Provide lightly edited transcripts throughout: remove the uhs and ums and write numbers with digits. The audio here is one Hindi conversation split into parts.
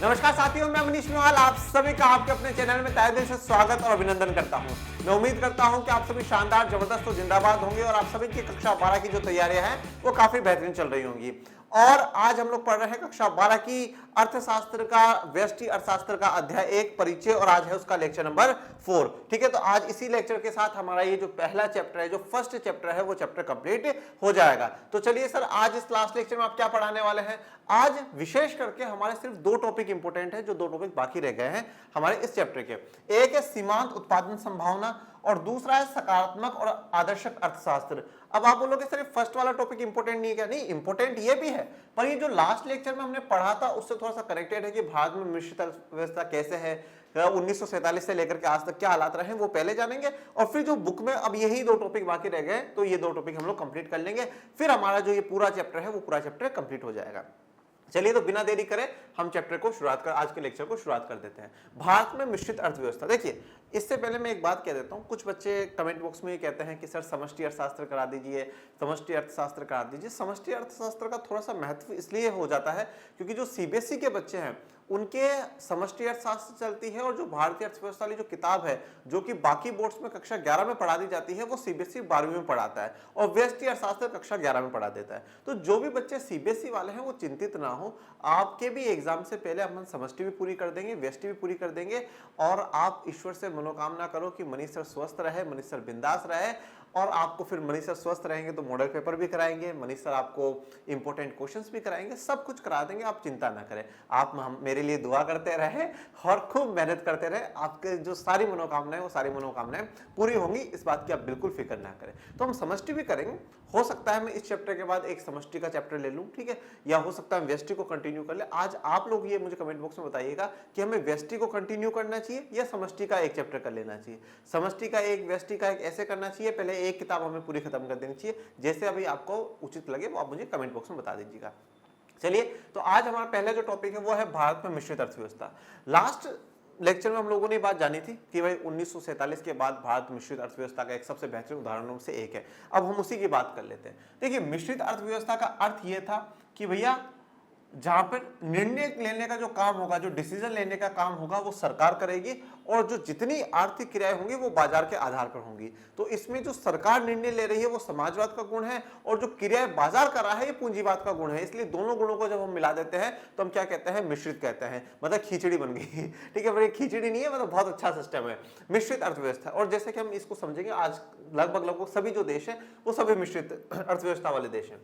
नमस्कार साथियों, मैं मनीष मेवाल आप सभी का आपके अपने चैनल में तहे दिल से स्वागत और अभिनंदन करता हूं। मैं उम्मीद करता हूं कि आप सभी शानदार, जबरदस्त और जिंदाबाद होंगे और आप सभी की कक्षा 12 की जो तैयारियां हैं वो काफी बेहतरीन चल रही होंगी। और आज हम लोग पढ़ रहे हैं कक्षा 12 की अर्थशास्त्र का व्यष्टि अर्थशास्त्र का अध्याय 1 परिचय, और आज है उसका लेक्चर नंबर 4। ठीक है, तो आज इसी लेक्चर के साथ हमारा ये जो पहला चैप्टर है, जो फर्स्ट चैप्टर है, वो चैप्टर कंप्लीट हो जाएगा। तो चलिए सर, आज इस लास्ट लेक्चर में आप क्या पढ़ाने वाले हैं? आज विशेष करके हमारे सिर्फ दो टॉपिक इंपोर्टेंट है, जो दो टॉपिक बाकी रह गए हैं हमारे इस चैप्टर के। एक है सीमांत उत्पादन संभावना और दूसरा है सकारात्मक और आदर्शक अर्थशास्त्र। अब आप बोलोगे सर फर्स्ट वाला टॉपिक इंपोर्टेंट नहीं है क्या? नहीं, इंपोर्टेंट ये भी है, पर ये जो लास्ट लेक्चर में हमने पढ़ा था उससे थोड़ा सा कनेक्टेड है कि भारत में मिश्रित अर्थव्यवस्था कैसे है, 1947 से लेकर के आज तक क्या हालात रहे हैं वो पहले जानेंगे, और फिर जो बुक में अब यही दो टॉपिक बाकी रह गए तो ये दो टॉपिक हम लोग कंप्लीट कर लेंगे, फिर हमारा जो ये पूरा चैप्टर है वो पूरा चैप्टर कंप्लीट हो जाएगा। चलिए, तो बिना देरी करे हम चैप्टर को शुरुआत कर आज के लेक्चर को शुरुआत कर देते हैं। भारत में मिश्रित अर्थव्यवस्था। देखिए, इससे पहले मैं एक बात कह देता हूं, कुछ बच्चे कमेंट बॉक्स में ये कहते हैं कि सर समष्टि अर्थशास्त्र करा दीजिए, समष्टि अर्थशास्त्र करा दीजिए। समष्टि अर्थशास्त्र का थोड़ा सा महत्व इसलिए हो जाता है क्योंकि जो सीबीएसई के बच्चे हैं उनके समष्टि अर्थशास्त्र चलती है, और जो भारतीय अर्थव्यवस्था वाली जो किताब है जो कि बाकी बोर्ड्स में कक्षा 11 में पढ़ा दी जाती है, वो सीबीएसई 12वीं में पढ़ाता है और व्यष्टि अर्थशास्त्र कक्षा 11 में पढ़ा देता है। तो जो भी बच्चे सीबीएसई वाले हैं वो चिंतित ना हो, आपके भी एग्जाम से पहले हम समष्टि भी पूरी कर देंगे, व्यष्टि भी पूरी कर देंगे, और आप ईश्वर से मनोकामना करो कि मनीष सर स्वस्थ रहे, मनीष सर बिंदास रहे, और आपको फिर मनीष सर स्वस्थ रहेंगे तो मॉडल पेपर भी कराएंगे, मनीष सर आपको इंपॉर्टेंट क्वेश्चंस भी कराएंगे, सब कुछ करा देंगे, आप चिंता ना करें। आप मेरे लिए दुआ करते रहे और खूब मेहनत करते रहे, आपके जो सारी मनोकामनाएं वो सारी मनोकामनाएं पूरी होंगी, इस बात की आप बिल्कुल फिक्र ना करें। तो हम समष्टि भी करेंगे, हो सकता है मैं इस चैप्टर के बाद एक समष्टि का चैप्टर ले लूं, ठीक है, या हो सकता है व्यष्टि को कंटिन्यू कर ले। आज आप लोग ये मुझे कमेंट बॉक्स में बताइएगा कि हमें व्यष्टि को कंटिन्यू करना चाहिए या समष्टि का एक चैप्टर कर लेना चाहिए। समष्टि का एक, व्यष्टि का एक, ऐसे करना चाहिए, पहले एक किताब हमें पूरी खत्म कर देनी चाहिए। जैसे अभी आपको उचित लगे वो आप मुझे कमेंट बॉक्स में बता दीजिएगा। चलिए, तो आज हमारा पहला जो टॉपिक है वो है भारत में मिश्रित अर्थव्यवस्था। लास्ट लेक्चर में हम लोगों ने बात जानी थी कि भाई 1947 के बाद भारत मिश्रित अर्थव्यवस्था का एक सबसे बेहतरीन उदाहरणों से एक है। अब हम उसी की बात कर लेते हैं। देखिए, मिश्रित अर्थव्यवस्था का अर्थ यह था कि भैया जहां पर निर्णय लेने का जो काम होगा, जो डिसीजन लेने का काम होगा वो सरकार करेगी, और जो जितनी आर्थिक क्रियाएं होंगी वो बाजार के आधार पर होंगी। तो इसमें जो सरकार निर्णय ले रही है वो समाजवाद का गुण है, और जो क्रियाएं बाजार कर रहा है ये पूंजीवाद का गुण है। इसलिए दोनों गुणों को जब हम मिला देते हैं तो हम क्या कहते हैं? मिश्रित कहते हैं। मतलब खिचड़ी बन गई। ठीक है, पर खिचड़ी नहीं है, मतलब बहुत अच्छा सिस्टम है मिश्रित अर्थव्यवस्था। और जैसे कि हम इसको समझेंगे, आज लगभग सभी जो देश है वो सभी मिश्रित अर्थव्यवस्था वाले देश हैं।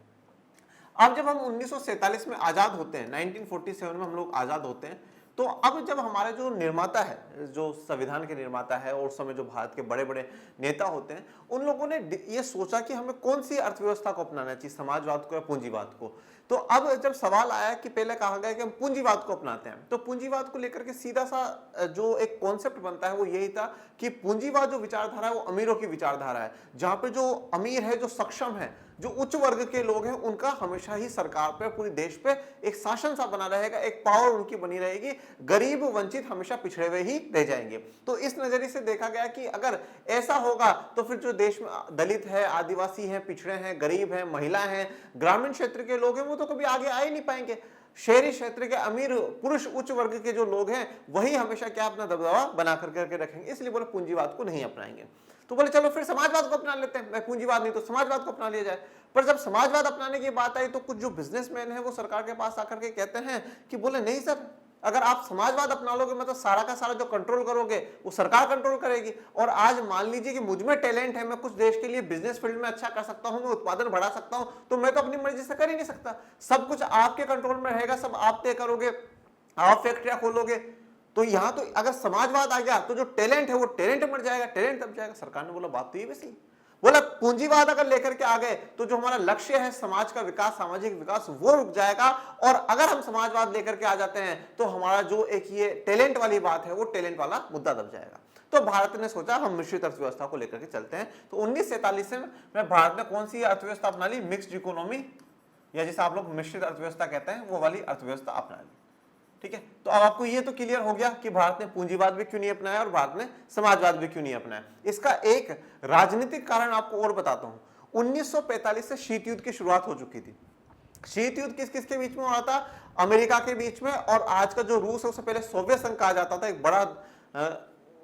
अब जब हम 1947 में आजाद होते हैं, 1947 में हम लोग आजाद होते हैं, तो अब जब हमारे जो निर्माता है, जो संविधान के निर्माता है, और उस समय जो भारत के बड़े बड़े नेता होते हैं, उन लोगों ने ये सोचा कि हमें कौन सी अर्थव्यवस्था को अपनाना चाहिए, समाजवाद को या पूंजीवाद को। तो अब जब सवाल आया कि पहले कहा गया कि हम पूंजीवाद को अपनाते हैं, तो पूंजीवाद को लेकर के सीधा सा जो एक कॉन्सेप्ट बनता है वो यही था कि पूंजीवाद जो विचारधारा है वो अमीरों की विचारधारा है, जहां पे जो अमीर है, जो सक्षम है, जो उच्च वर्ग के लोग हैं, उनका हमेशा ही सरकार पे, पूरे देश पे एक शासन सा बना रहेगा, एक पावर उनकी बनी रहेगी, गरीब वंचित हमेशा पिछड़े हुए ही रह जाएंगे। तो इस नजरिए से देखा गया कि अगर ऐसा होगा तो फिर जो देश में दलित है, आदिवासी हैं, पिछड़े हैं, गरीब हैं, महिला हैं, ग्रामीण क्षेत्र के लोग हैं, वो तो कभी आगे आ ही नहीं पाएंगे। शहरी क्षेत्र के अमीर पुरुष उच्च वर्ग के जो लोग हैं वही हमेशा क्या अपना दबदबा बना करके रखेंगे, इसलिए बोले पूंजीवाद को नहीं अपनाएंगे। तो बोले चलो फिर समाजवाद को अपना लेते हैं, मैं पूंजीवाद नहीं तो समाजवाद को अपना लिया जाए। पर जब समाजवाद अपनाने की बात आई तो कुछ जो बिजनेसमैन है वो सरकार के पास आकर के कहते हैं कि बोले नहीं सर, अगर आप समाजवाद अपना लोगे मतलब सारा का सारा जो कंट्रोल करोगे वो सरकार कंट्रोल करेगी। और आज मान लीजिए कि मुझ में टैलेंट है, मैं कुछ देश के लिए बिजनेस फील्ड में अच्छा कर सकता हूं, मैं उत्पादन बढ़ा सकता हूं, तो मैं तो अपनी मर्जी से कर ही नहीं सकता। सब कुछ आपके कंट्रोल में रहेगा, सब आप तय करोगे, आप फैक्ट्रियां खोलोगे। तो यहां तो अगर समाजवाद आ गया तो जो टैलेंट है वो टैलेंट मर जाएगा, टैलेंट दब जाएगा। सरकार ने बोला बात तो ये भी सही, बोला पूंजीवाद अगर लेकर के आ गए तो जो हमारा लक्ष्य है समाज का विकास, सामाजिक विकास, वो रुक जाएगा, और अगर हम समाजवाद लेकर के आ जाते हैं तो हमारा जो एक ये टैलेंट वाली बात है वो टैलेंट वाला मुद्दा दब जाएगा। तो भारत ने सोचा हम मिश्रित अर्थव्यवस्था को लेकर के चलते हैं। तो 1947 में भारत ने कौन सी अर्थव्यवस्था अपना ली? मिक्स्ड इकोनॉमी, या जिसे आप लोग मिश्रित अर्थव्यवस्था कहते हैं, वो वाली अर्थव्यवस्था अपना ली। ठीक है, तो अब आपको ये तो क्लियर हो गया कि भारत ने पूंजीवाद भी क्यों नहीं अपनाया और भारत ने समाजवाद भी क्यों नहीं अपनाया। इसका एक राजनीतिक कारण आपको और बताता हूं। 1945 से शीत युद्ध की शुरुआत हो चुकी थी। शीत युद्ध किस किस के बीच में हो रहा था? अमेरिका के बीच में, और आज का जो रूस है उससे पहले सोवियत संघ कहा जाता था, एक बड़ा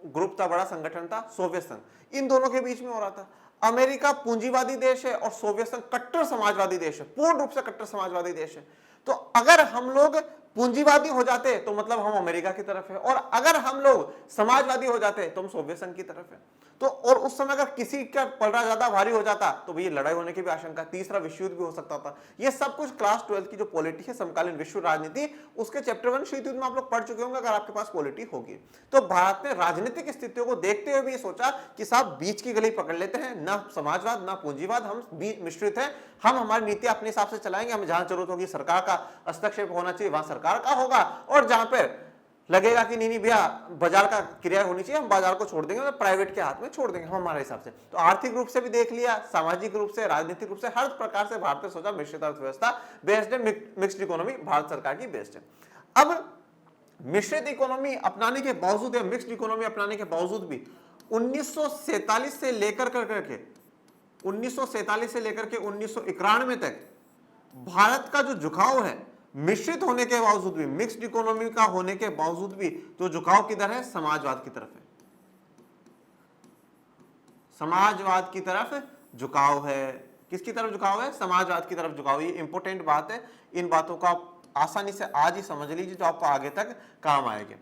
ग्रुप था, बड़ा संगठन था सोवियत संघ, इन दोनों के बीच में हो रहा था। अमेरिका पूंजीवादी देश है और सोवियत संघ कट्टर समाजवादी देश है, पूर्ण रूप से कट्टर समाजवादी देश है। तो अगर हम लोग पूंजीवादी हो जाते तो मतलब हम अमेरिका की तरफ है, और अगर हम लोग समाजवादी हो जाते तो हम सोवियत संघ की तरफ है। तो और उस समय अगर किसी का पलड़ा ज्यादा भारी हो जाता तो भाई लड़ाई होने की भी आशंका, तीसरा विश्व युद्ध भी हो सकता था। ये सब कुछ क्लास 12 की जो पॉलिटी है, समकालीन विश्व राजनीति, उसके चैप्टर 1 शीत युद्ध में आप लोग पढ़ चुके होंगे अगर आपके पास पॉलिटी होगी। तो भारत ने राजनीतिक स्थितियों को देखते हुए भी सोचा कि साहब बीच की गली पकड़ लेते हैं, ना समाजवाद ना पूंजीवाद, हम मिश्रित हैं, हम हमारी नीति अपने हिसाब से चलाएंगे, हमें जहां जरूरत होगी सरकार का हस्तक्षेप होना चाहिए वहां सरकार का होगा, और जहां पर लगेगा कि नहीं भैया बाजार का क्रिया होनी चाहिए, हम बाजार को छोड़ देंगे, प्राइवेट के हाथ में छोड़ देंगे हम हमारे हिसाब से। तो आर्थिक रूप से भी देख लिया, सामाजिक रूप से, राजनीतिक रूप से, हर प्रकार से भारत ने सोचा मिश्रित अर्थव्यवस्था बेस्ड है, मिक्स्ड इकोनॉमी भारत सरकार की बेस्ड है। अब मिश्रित इकोनॉमी अपनाने के बावजूद या मिक्स्ड इकोनॉमी अपनाने के बावजूद भी 1947 से लेकर के 1991 तक भारत का जो झुकाव है मिश्रित होने के बावजूद भी, मिक्स्ड इकोनॉमी का होने के बावजूद भी, तो झुकाव किधर है? समाजवाद की तरफ है, समाजवाद की तरफ झुकाव है। किसकी तरफ झुकाव है? समाजवाद की तरफ झुकाव। ये इंपॉर्टेंट बात है, इन बातों को आप आसानी से आज ही समझ लीजिए जो आपको आगे तक काम आएंगे।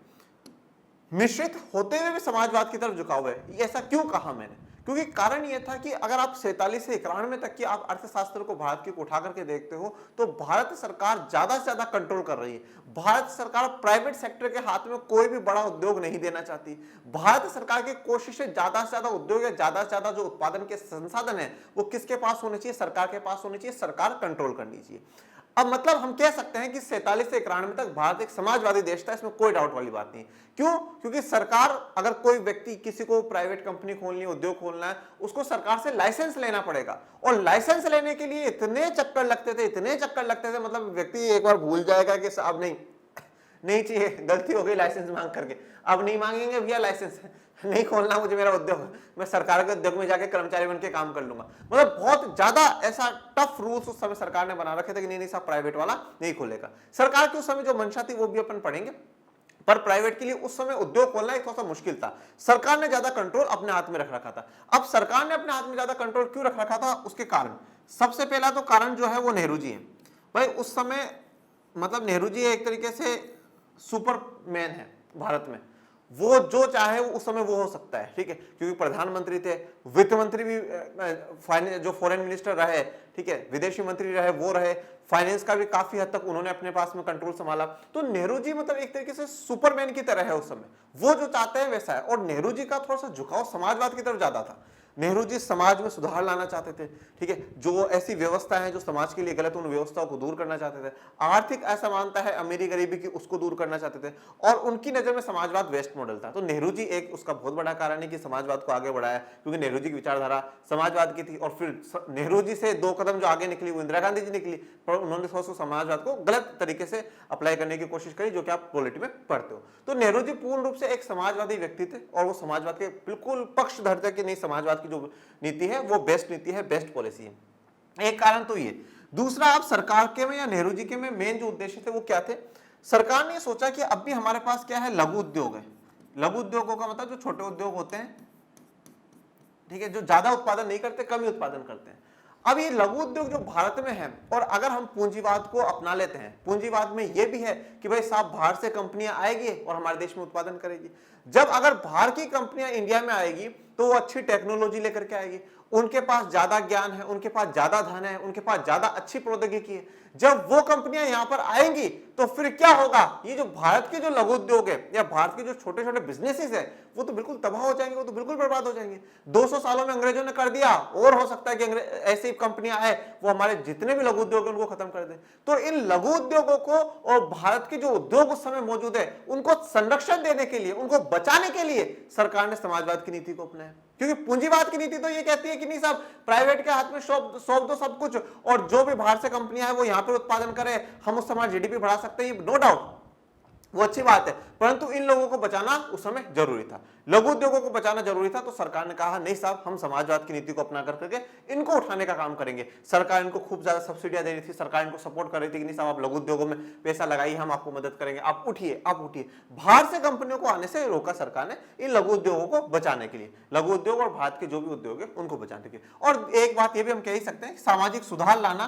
मिश्रित होते हुए भी समाजवाद की तरफ झुकाव है, ये ऐसा क्यों कहा मैंने? क्योंकि कारण यह था कि अगर आप 47 से 91 तक की आप अर्थशास्त्र को भारत की उठा करके देखते हो तो भारत सरकार ज्यादा से ज्यादा कंट्रोल कर रही है। भारत सरकार प्राइवेट सेक्टर के हाथ में कोई भी बड़ा उद्योग नहीं देना चाहती। भारत सरकार की कोशिश है ज्यादा से ज्यादा उद्योग या ज्यादा से ज्यादा जो उत्पादन के संसाधन है वो किसके पास होने चाहिए? सरकार के पास होने चाहिए, सरकार कंट्रोल करनी चाहिए। अब मतलब हम कह सकते हैं कि 47 से 91 तक भारत एक समाजवादी देश था, इसमें कोई डाउट वाली बात नहीं। क्यों? क्योंकि सरकार, अगर कोई व्यक्ति किसी को प्राइवेट कंपनी खोलनी है, उद्योग खोलना है, उसको सरकार से लाइसेंस लेना पड़ेगा, और लाइसेंस लेने के लिए इतने चक्कर लगते थे, मतलब व्यक्ति एक बार भूल जाएगा कि साहब नहीं चाहिए, गलती हो गई लाइसेंस मांग करके, अब नहीं मांगेंगे भैया लाइसेंस, नहीं खोलना मुझे मेरा उद्योग, मैं सरकार के उद्योग में जाके कर्मचारी बन के काम कर लूंगा। मतलब बहुत ज्यादा ऐसा टफ रूल्स उस समय सरकार ने बना रखे थे कि नहीं साहब प्राइवेट वाला नहीं खोलेगा। सरकार की उस समय जो मंशा थी वो भी अपन पढ़ेंगे, पर प्राइवेट के लिए उस समय उद्योग खोलना एक थोड़ा सा मुश्किल था। सरकार ने ज्यादा कंट्रोल अपने हाथ में रख रखा था। अब सरकार ने अपने हाथ में ज्यादा कंट्रोल क्यों रख रखा था? उसके कारण, सबसे पहला तो कारण जो है वो नेहरू जी है। भाई उस समय मतलब नेहरू जी एक तरीके से सुपरमैन है भारत में, वो जो चाहे वो उस समय वो हो सकता है, ठीक है, क्योंकि प्रधानमंत्री थे, वित्त मंत्री भी, जो फॉरेन मिनिस्टर रहे, ठीक है, विदेशी मंत्री रहे वो रहे, फाइनेंस का भी काफी हद तक उन्होंने अपने पास में कंट्रोल संभाला। तो नेहरू जी मतलब एक तरीके से सुपरमैन की तरह है उस समय, वो जो चाहते हैं वैसा है। और नेहरू जी का थोड़ा सा झुकाव समाजवाद की तरफ ज्यादा था। नेहरू जी समाज में सुधार लाना चाहते थे, ठीक है, जो ऐसी व्यवस्था है जो समाज के लिए गलत, उन व्यवस्थाओं को दूर करना चाहते थे। आर्थिक असमानता है, अमीरी गरीबी की, उसको दूर करना चाहते थे, और उनकी नजर में समाजवाद वेस्ट मॉडल था। तो नेहरू जी एक उसका बहुत बड़ा कारण है कि समाजवाद को आगे बढ़ाया, क्योंकि नेहरू जी की विचारधारा समाजवाद की थी। और फिर नेहरू जी से 2 कदम जो आगे निकली वो इंदिरा गांधी जी निकली, पर उन्होंने थोड़ा सा समाजवाद को गलत तरीके से अप्लाई करने की कोशिश करी, जो कि आप पॉलिटी में पढ़ते हो। तो नेहरू जी पूर्ण रूप से एक समाजवादी व्यक्ति थे, और वो समाजवाद के बिल्कुल पक्ष धरते कि नहीं, समाजवाद की जो नीति है वो बेस्ट नीति है, बेस्ट पॉलिसी है। एक कारण तो ये। दूसरा, आप सरकार के में या नेहरू जी के में मेन जो उद्देश्य थे वो क्या थे? सरकार ने सोचा कि अब भी हमारे पास क्या है, लघु उद्योग है। लघु उद्योगों का मतलब जो छोटे उद्योग होते हैं, ठीक है, जो ज्यादा उत्पादन नहीं करते, कम ही उत्पादन करते हैं। अब ये लघु उद्योग जो भारत में है, और अगर हम पूंजीवाद को अपना लेते हैं, पूंजीवाद में ये भी है कि भाई साहब बाहर से कंपनियां आएगी और हमारे देश में उत्पादन करेगी। जब अगर बाहर की कंपनियां इंडिया में आएगी तो वो अच्छी टेक्नोलॉजी लेकर के आएगी, उनके पास ज्यादा ज्ञान है, उनके पास ज्यादा धन है, उनके पास ज्यादा अच्छी प्रौद्योगिकी है। जब वो कंपनियां यहां पर आएंगी तो फिर क्या होगा? ये जो भारत के जो लघु उद्योग है या भारत के जो छोटे छोटे बिजनेसेस है वो तो बिल्कुल तबाह हो जाएंगे, वो तो बिल्कुल बर्बाद हो जाएंगे। 200 सालों में अंग्रेजों ने कर दिया, और हो सकता है कि ऐसी कंपनियां आए वो हमारे जितने भी लघु उद्योग है उनको खत्म कर दे। तो इन लघु उद्योगों को और भारत के जो उद्योग उस समय मौजूद है उनको संरक्षण देने के लिए, उनको बचाने के लिए सरकार ने समाजवाद की नीति को अपनाया। क्योंकि पूंजीवाद की नीति तो ये कहती है कि नहीं साहब प्राइवेट के हाथ में सौंप दो सब कुछ, और जो भी बाहर से कंपनियां है वो यहां पर उत्पादन करे, हम उस समय जीडीपी बढ़ा सकते हैं, नो डाउट। वो अच्छी बात है, परंतु इन लोगों को बचाना उस समय जरूरी था, लघु उद्योगों को बचाना जरूरी था। तो सरकार ने कहा नहीं साहब, हम समाजवाद की नीति को अपना करके इनको उठाने का काम करेंगे। सरकार इनको खूब ज्यादा सब्सिडियां दे रही थी, सरकार इनको सपोर्ट कर रही थी कि नहीं साहब आप लघु उद्योगों में पैसा लगाइए, हम आपको मदद करेंगे, आप उठिए आप उठिए। बाहर से कंपनियों को आने से रोका सरकार ने इन लघु उद्योगों को बचाने के लिए, लघु उद्योग और भारत के जो भी उद्योग है उनको बचाने के लिए। और एक बात ये भी हम कह ही सकते हैं, सामाजिक सुधार लाना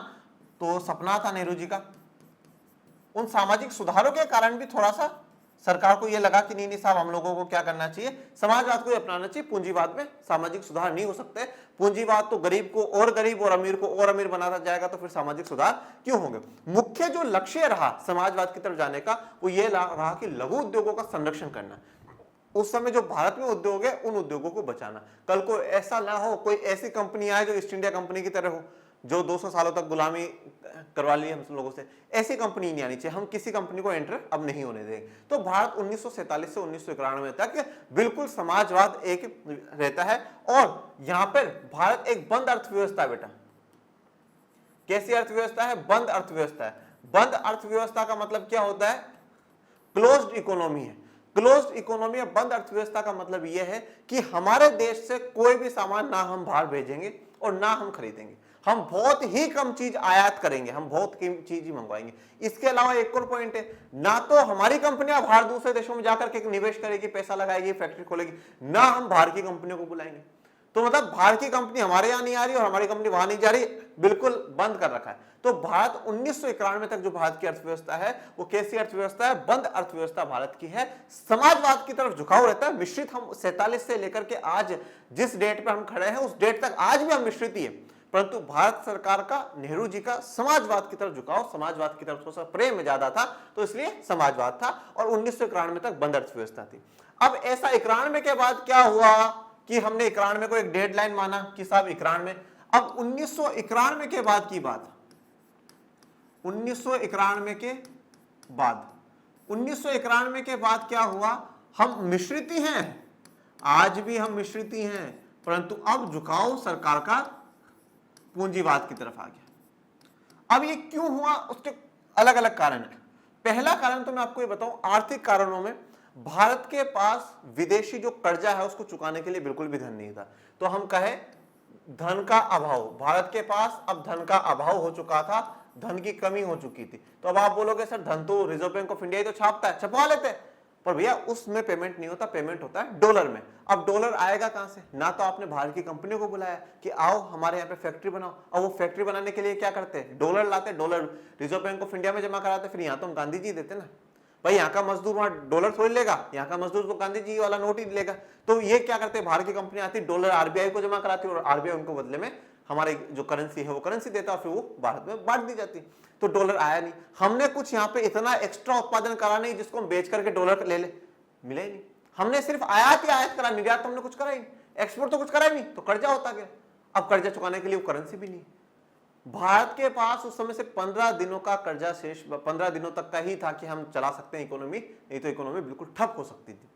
तो सपना था नेहरू जी का। उन सामाजिक सुधारों के कारण भी थोड़ा सा सरकार को यह लगा कि नहीं साहब, हम लोगों को क्या करना चाहिए, समाजवाद को अपनाना चाहिए। पूंजीवाद में सामाजिक सुधार नहीं हो सकते, पूंजीवाद तो गरीब को और गरीब और अमीर को और अमीर बनाता जाएगा, तो फिर सामाजिक सुधार क्यों होंगे। मुख्य जो लक्ष्य रहा समाजवाद की तरफ जाने का वो ये रहा कि लघु उद्योगों का संरक्षण करना। उस समय जो भारत में उद्योग है उन उद्योगों को बचाना। कल को ऐसा ना हो कोई ऐसी कंपनी आए जो ईस्ट इंडिया कंपनी की तरह हो, जो 200 सालों तक गुलामी करवा ली हम लोगों से, ऐसी कंपनी नहीं आनी चाहिए। हम किसी कंपनी को एंटर अब नहीं होने देंगे। तो भारत 1947 से 1991 तक बिल्कुल समाजवाद एक रहता है। और यहां पर भारत एक बंद अर्थव्यवस्था है बेटा। कैसी अर्थव्यवस्था है? बंद अर्थव्यवस्था है। बंद अर्थव्यवस्था का मतलब क्या होता है? क्लोज्ड इकोनॉमी है। क्लोज्ड इकोनॉमी या बंद अर्थव्यवस्था का मतलब यह है कि हमारे देश से कोई भी सामान ना हम बाहर भेजेंगे और ना हम खरीदेंगे। हम बहुत ही कम चीज आयात करेंगे, हम बहुत कम चीज ही मंगवाएंगे। इसके अलावा एक और पॉइंट है, ना तो हमारी कंपनियां बाहर दूसरे देशों में जाकर के निवेश करेगी, पैसा लगाएगी, फैक्ट्री खोलेगी, ना हम बाहर की कंपनियों को बुलाएंगे। तो मतलब बाहर की कंपनी हमारे यहां नहीं आ रही और हमारी कंपनी वहां नहीं जा रही, बिल्कुल बंद कर रखा है। तो भारत 1991 तक जो भारत की अर्थव्यवस्था है वो कैसी अर्थव्यवस्था है? बंद अर्थव्यवस्था भारत की है। समाजवाद की तरफ झुकाव रहता है मिश्रित। हम 47 से लेकर के आज जिस डेट पे हम खड़े हैं उस डेट तक आज भी हम मिश्रित ही है, परंतु भारत सरकार का, नेहरू जी का समाजवाद की तरफ झुकाव, समाजवाद की तरफ थोड़ा प्रेम ज्यादा था, तो इसलिए समाजवाद था। और 1991 तक बंद अर्थव्यवस्था थी। अब ऐसा 91 के बाद क्या हुआ कि हमने 91 को एक डेडलाइन माना कि साहब 91। अब 1991 के बाद की बात, 1991 के बाद, 1991 के बाद क्या हुआ? हम मिश्रित ही हैं, आज भी हम मिश्रित ही हैं, परंतु अब झुकाव सरकार का पूंजीवाद की तरफ आ गया। अब ये क्यों हुआ? उसके अलग अलग कारण है। पहला कारण तो मैं आपको ये बताऊं, आर्थिक कारणों में भारत के पास विदेशी जो कर्जा है उसको चुकाने के लिए बिल्कुल भी धन नहीं था। तो हम कहें धन का अभाव, भारत के पास अब धन का अभाव हो चुका था, धन की कमी हो चुकी थी। तो अब आप बोलोगे सर धन तो रिजर्व बैंक ऑफ इंडिया ही तो छापता है, छपवा लेते हैं, पर भैया उसमें पेमेंट नहीं होता, पेमेंट होता है डॉलर में। अब डॉलर आएगा कहां से? ना तो आपने बाहर की कंपनियों को बुलाया कि आओ हमारे यहाँ पे फैक्ट्री बनाओ, और वो फैक्ट्री बनाने के लिए क्या करते हैं? Dollar latte, dollar reserve bank of India में जमा कराते, फिर यहाँ तो हम गांधी जी देते ना भाई, यहाँ का मजदूर वहां डॉलर थोड़ी लेगा, यहाँ का मजदूर तो गांधी जी वाला नोट ही लेगा। तो ये क्या करते हैं, बाहर की कंपनी आती, डॉलर आरबीआई को जमा कराती और आरबीआई उनको बदले में हमारे जो करेंसी है वो करेंसी देता और फिर वो भारत में बांट दी जाती। तो डॉलर आया नहीं, हमने कुछ यहाँ पे इतना एक्स्ट्रा उत्पादन करा नहीं जिसको हम बेच करके डॉलर ले ले, मिला ही नहीं। हमने सिर्फ आयात ही आयात करा, निर्यात तो हमने कुछ करा ही नहीं, एक्सपोर्ट तो कुछ करा ही नहीं, तो कर्जा होता गया। अब कर्जा चुकाने के लिए वो करेंसी भी नहीं। भारत के पास उस समय से 15 दिनों का कर्जा शेष, 15 दिनों तक का ही था कि हम चला सकते हैं इकोनॉमी, नहीं तो इकोनॉमी बिल्कुल ठप हो सकती थी।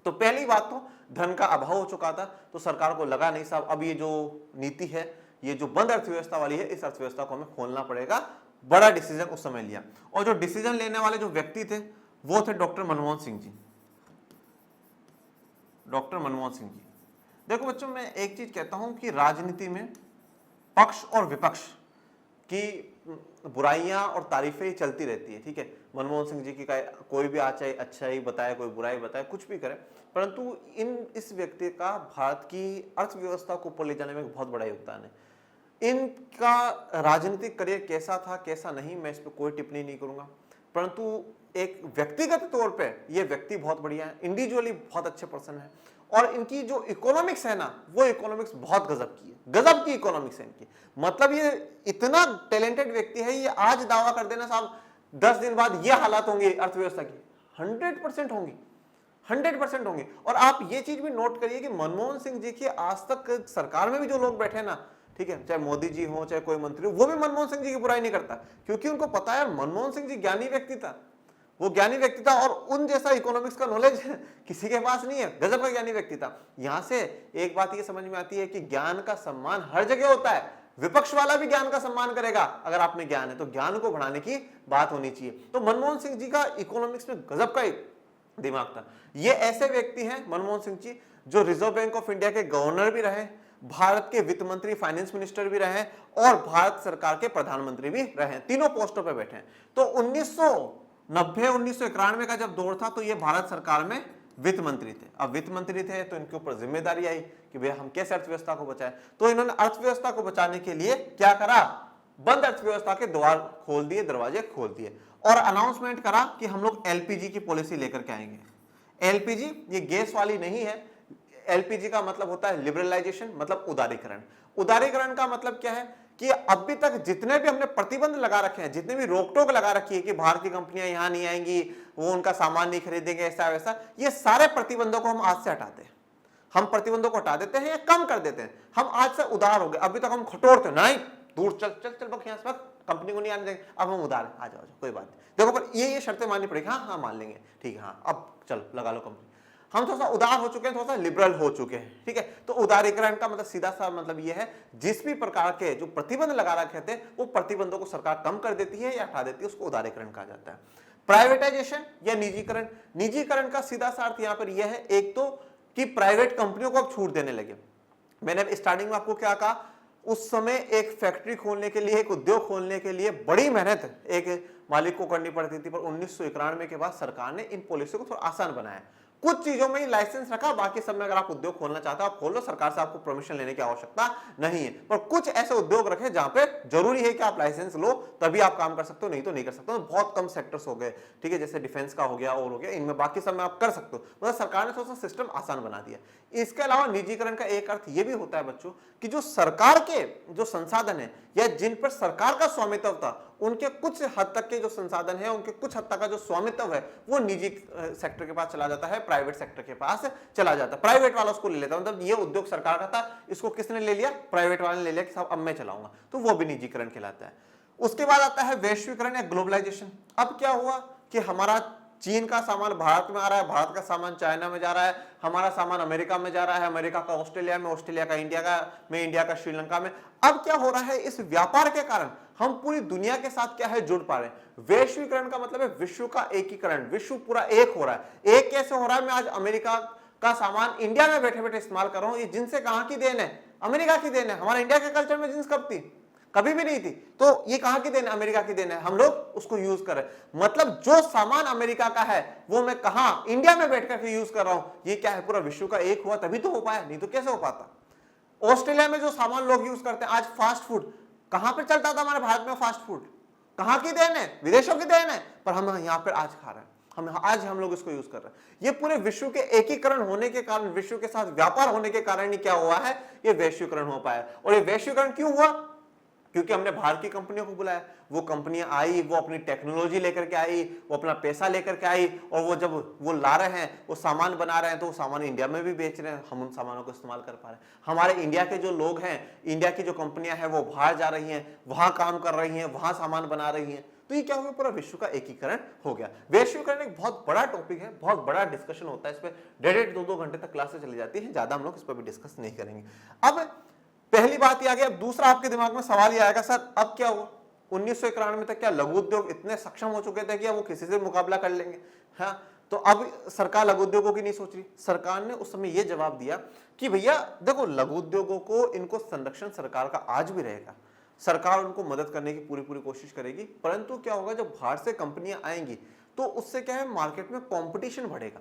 तो पहली बात तो धन का अभाव हो चुका था, तो सरकार को लगा नहीं साहब अब ये जो नीति है, ये जो बंद अर्थव्यवस्था वाली है, इस अर्थव्यवस्था को हमें खोलना पड़ेगा। बड़ा डिसीजन उस समय लिया, और जो डिसीजन लेने वाले जो व्यक्ति थे वो थे डॉक्टर मनमोहन सिंह जी। डॉक्टर मनमोहन सिंह जी, देखो बच्चों मैं एक चीज कहता हूं कि राजनीति में पक्ष और विपक्ष की बुराइयां और तारीफें चलती रहती है, ठीक है। मनमोहन सिंह जी की कोई भी चाहे अच्छा ही बताए, कोई बुराई बताए, कुछ भी करे, परंतु इस व्यक्ति का भारत की अर्थव्यवस्था को ऊपर ले जाने में बहुत बड़ा योगदान है। इनका राजनीतिक करियर कैसा था कैसा नहीं, मैं इस पर कोई टिप्पणी नहीं करूंगा, परंतु एक व्यक्तिगत तौर पे ये व्यक्ति बहुत बढ़िया है, इंडिविजुअली बहुत अच्छे पर्सन है, और इनकी जो इकोनॉमिक्स है ना, वो इकोनॉमिक्स बहुत गजब की है, गजब की इकोनॉमिक्स है इनकी। मतलब ये इतना टैलेंटेड व्यक्ति है, ये आज दावा कर देना साहब 10 दिन बाद ये हालात होंगे अर्थव्यवस्था की, 100% होंगी, 100% होंगी। और आप ये चीज भी नोट करिए कि मनमोहन सिंह जी की आज तक सरकार में भी जो लोग बैठे ना, ठीक है, चाहे मोदी जी हो चाहे कोई मंत्री हो, वो भी मनमोहन सिंह जी की बुराई नहीं करता, क्योंकि उनको पता है मनमोहन सिंह जी ज्ञानी व्यक्ति था, वो ज्ञानी व्यक्ति था, और उन जैसा इकोनॉमिक्स का नॉलेज किसी के पास नहीं है, गजब का ज्ञानी व्यक्ति था। यहां से एक बात ये समझ में आती है कि ज्ञान का सम्मान हर जगह होता है, विपक्ष वाला भी ज्ञान का सम्मान करेगा। अगर आप में ज्ञान है तो ज्ञान को बढ़ाने की बात होनी चाहिए। तो मनमोहन सिंह जी का इकोनॉमिक्स में गजब का दिमाग था। ये ऐसे व्यक्ति हैं मनमोहन सिंह जी जो रिजर्व बैंक ऑफ इंडिया के गवर्नर भी रहे, भारत के वित्त मंत्री फाइनेंस मिनिस्टर भी रहे और भारत सरकार के प्रधानमंत्री भी रहे, तीनों पोस्टों पे बैठे हैं। तो 1990-1991 का जब दौर था तो ये भारत सरकार में वित्त मंत्री थे। अब वित्त मंत्री थे तो इनके ऊपर जिम्मेदारी आई कि भैया हम कैसे अर्थव्यवस्था को बचाएं। तो इन्होंने अर्थव्यवस्था को बचाने के लिए क्या करा, बंद अर्थव्यवस्था के द्वार खोल दिए, दरवाजे खोल दिए और अनाउंसमेंट करा कि हम लोग एलपीजी की पॉलिसी लेकर के आएंगे। एलपीजी ये गैस वाली नहीं है। एलपीजी का मतलब होता है लिबरलाइजेशन, मतलब उदारीकरण। उदारीकरण का मतलब क्या है कि अभी तक जितने भी हमने प्रतिबंध लगा रखे हैं, जितने भी रोक टोक लगा रखी है कि बाहर की कंपनियां यहां नहीं आएंगी, वो उनका सामान नहीं खरीदेंगे, ऐसा वैसा, ये सारे प्रतिबंधों को हम आज से हटाते हैं। हम प्रतिबंधों को हटा देते हैं या कम कर देते हैं। हम आज से उदार हो गए। अभी तक हम खटोरते नहीं, दूर चल चल चल बक, यहाँ से कंपनी को नहीं आने देंगे। अब हम उदार आ जाओ, कोई बात नहीं। देखो पर ये शर्तें माननी पड़ेगी। हाँ हाँ मान लेंगे, ठीक है, हाँ अब चल लगा लो कंपनी। हम थोड़ा सा उदार हो चुके हैं, थोड़ा सा लिबरल हो चुके हैं, ठीक है। तो उदारीकरण का मतलब सीधा सा मतलब ये है, जिस भी प्रकार के जो प्रतिबंध लगा रखे थे वो प्रतिबंधों को सरकार कम कर देती है या हटा देती है, उसको उदारीकरण कहा जाता है। प्राइवेटाइजेशन या निजीकरण, निजीकरण का सीधा सा अर्थ यहां पर यह है, एक तो कि प्राइवेट कंपनियों को अब छूट देने लगे। मैंने स्टार्टिंग में आपको क्या कहा, उस समय एक फैक्ट्री खोलने के लिए, एक उद्योग खोलने के लिए बड़ी मेहनत एक मालिक को करनी पड़ती थी, पर 1991 के बाद सरकार ने इन पॉलिसी को थोड़ा आसान बनाया। कुछ चीजों में ही लाइसेंस रखा, बाकी सब में अगर आप उद्योग खोलना चाहते हो आप खोल लो, सरकार से आपको परमिशन लेने की आवश्यकता नहीं है। पर कुछ ऐसे उद्योग रखे जहां पे जरूरी है कि आप लाइसेंस लो तभी आप काम कर सकते हो, नहीं तो नहीं कर सकते हो। बहुत कम सेक्टर्स हो गए, ठीक है, जैसे डिफेंस का हो गया और हो गया, इनमें बाकी सब में आप कर सकते हो। मतलब सरकार ने थोड़ा सा सिस्टम आसान बना दिया। इसके अलावा निजीकरण का एक अर्थ यह भी होता है बच्चों कि जो सरकार के जो संसाधन है या जिन पर सरकार का स्वामित्व था, उनके कुछ हद तक के जो संसाधन है, उनके कुछ हद तक का जो स्वामित्व है वो निजी सेक्टर के पास चला जाता है, प्राइवेट सेक्टर के पास चला जाता है। प्राइवेट वाला उसको ले लेता है। मतलब ये उद्योग सरकार का था, इसको किसने ले लिया, प्राइवेट वाले ने ले लिया कि साहब अब मैं चलाऊंगा, तो वो भी निजीकरण कहलाता है। उसके बाद आता है वैश्वीकरण या ग्लोबलाइजेशन। अब क्या हुआ कि हमारा चीन का सामान भारत में आ रहा है, भारत का सामान चाइना में जा रहा है, हमारा सामान अमेरिका में जा रहा है, अमेरिका का ऑस्ट्रेलिया में, ऑस्ट्रेलिया का इंडिया का श्रीलंका में। अब क्या हो रहा है, इस व्यापार के कारण हम पूरी दुनिया के साथ क्या है, जुड़ पा रहे हैं। वैश्वीकरण का मतलब है विश्व का एकीकरण, विश्व पूरा एक हो रहा है। एक कैसे हो रहा है, मैं आज अमेरिका का सामान इंडिया में बैठे बैठे इस्तेमाल कर रहा हूं, ये जिनसे कहां की देन है, अमेरिका की देन है। हमारा इंडिया के कल्चर में जींस कब थी, कभी भी नहीं थी, तो ये कहां की देन है, अमेरिका की देन है। हम लोग उसको यूज कर रहे हैं। मतलब जो सामान अमेरिका का है वो मैं कहां, इंडिया में बैठ करके यूज कर रहा हूं। ये क्या है, पूरा विश्व का एक हुआ तभी तो हो पाया, नहीं तो कैसे हो पाता। ऑस्ट्रेलिया में जो सामान लोग यूज करते हैं, आज फास्ट फूड कहां पर चलता था हमारे भारत में, फास्ट फूड कहां की देन है, विदेशों की देन है, पर हम यहां पर आज खा रहे हैं, हम लोग इसको यूज कर रहे हैं। ये पूरे विश्व के एकीकरण होने के कारण, विश्व के साथ व्यापार होने के कारण ही क्या हुआ है, ये वैश्वीकरण हो पाया। और ये वैश्वीकरण क्यों हुआ, क्योंकि हमने बाहर की कंपनियों को बुलाया, वो कंपनियां आई, वो अपनी टेक्नोलॉजी लेकर के आई, वो अपना पैसा लेकर के आई, और वो जब वो ला रहे हैं, वो सामान बना रहे हैं, तो वो सामान इंडिया में भी बेच रहे हैं, हम उन सामानों को इस्तेमाल कर पा रहे हैं। हमारे इंडिया के जो लोग हैं, इंडिया की जो कंपनियां हैं, वो बाहर जा रही हैं, वहां काम कर रही हैं, वहां सामान बना रही हैं। तो ये क्या हो गया, पूरा विश्व का एकीकरण हो गया। वैश्वीकरण एक बहुत बड़ा टॉपिक है, बहुत बड़ा डिस्कशन होता है इस पर, 1.5 2 घंटे तक क्लासेस चली जाती है, ज्यादा हम लोग इस पर भी डिस्कस नहीं करेंगे। अब पहली बात ये आ गई। अब दूसरा आपके दिमाग में सवाल ये आएगा, सर अब क्या हुआ, 1991 तक क्या लघु उद्योग इतने सक्षम हो चुके थे कि वो किसी से मुकाबला कर लेंगे। हाँ, तो अब सरकार लघु उद्योगों की नहीं सोच रही। सरकार ने उस समय ये जवाब दिया कि भैया देखो, लघु उद्योगों को, इनको संरक्षण सरकार का आज भी रहेगा, सरकार उनको मदद करने की पूरी पूरी कोशिश करेगी। परंतु क्या होगा, जब बाहर से कंपनियां आएंगी तो उससे क्या है, मार्केट में कंपटीशन बढ़ेगा।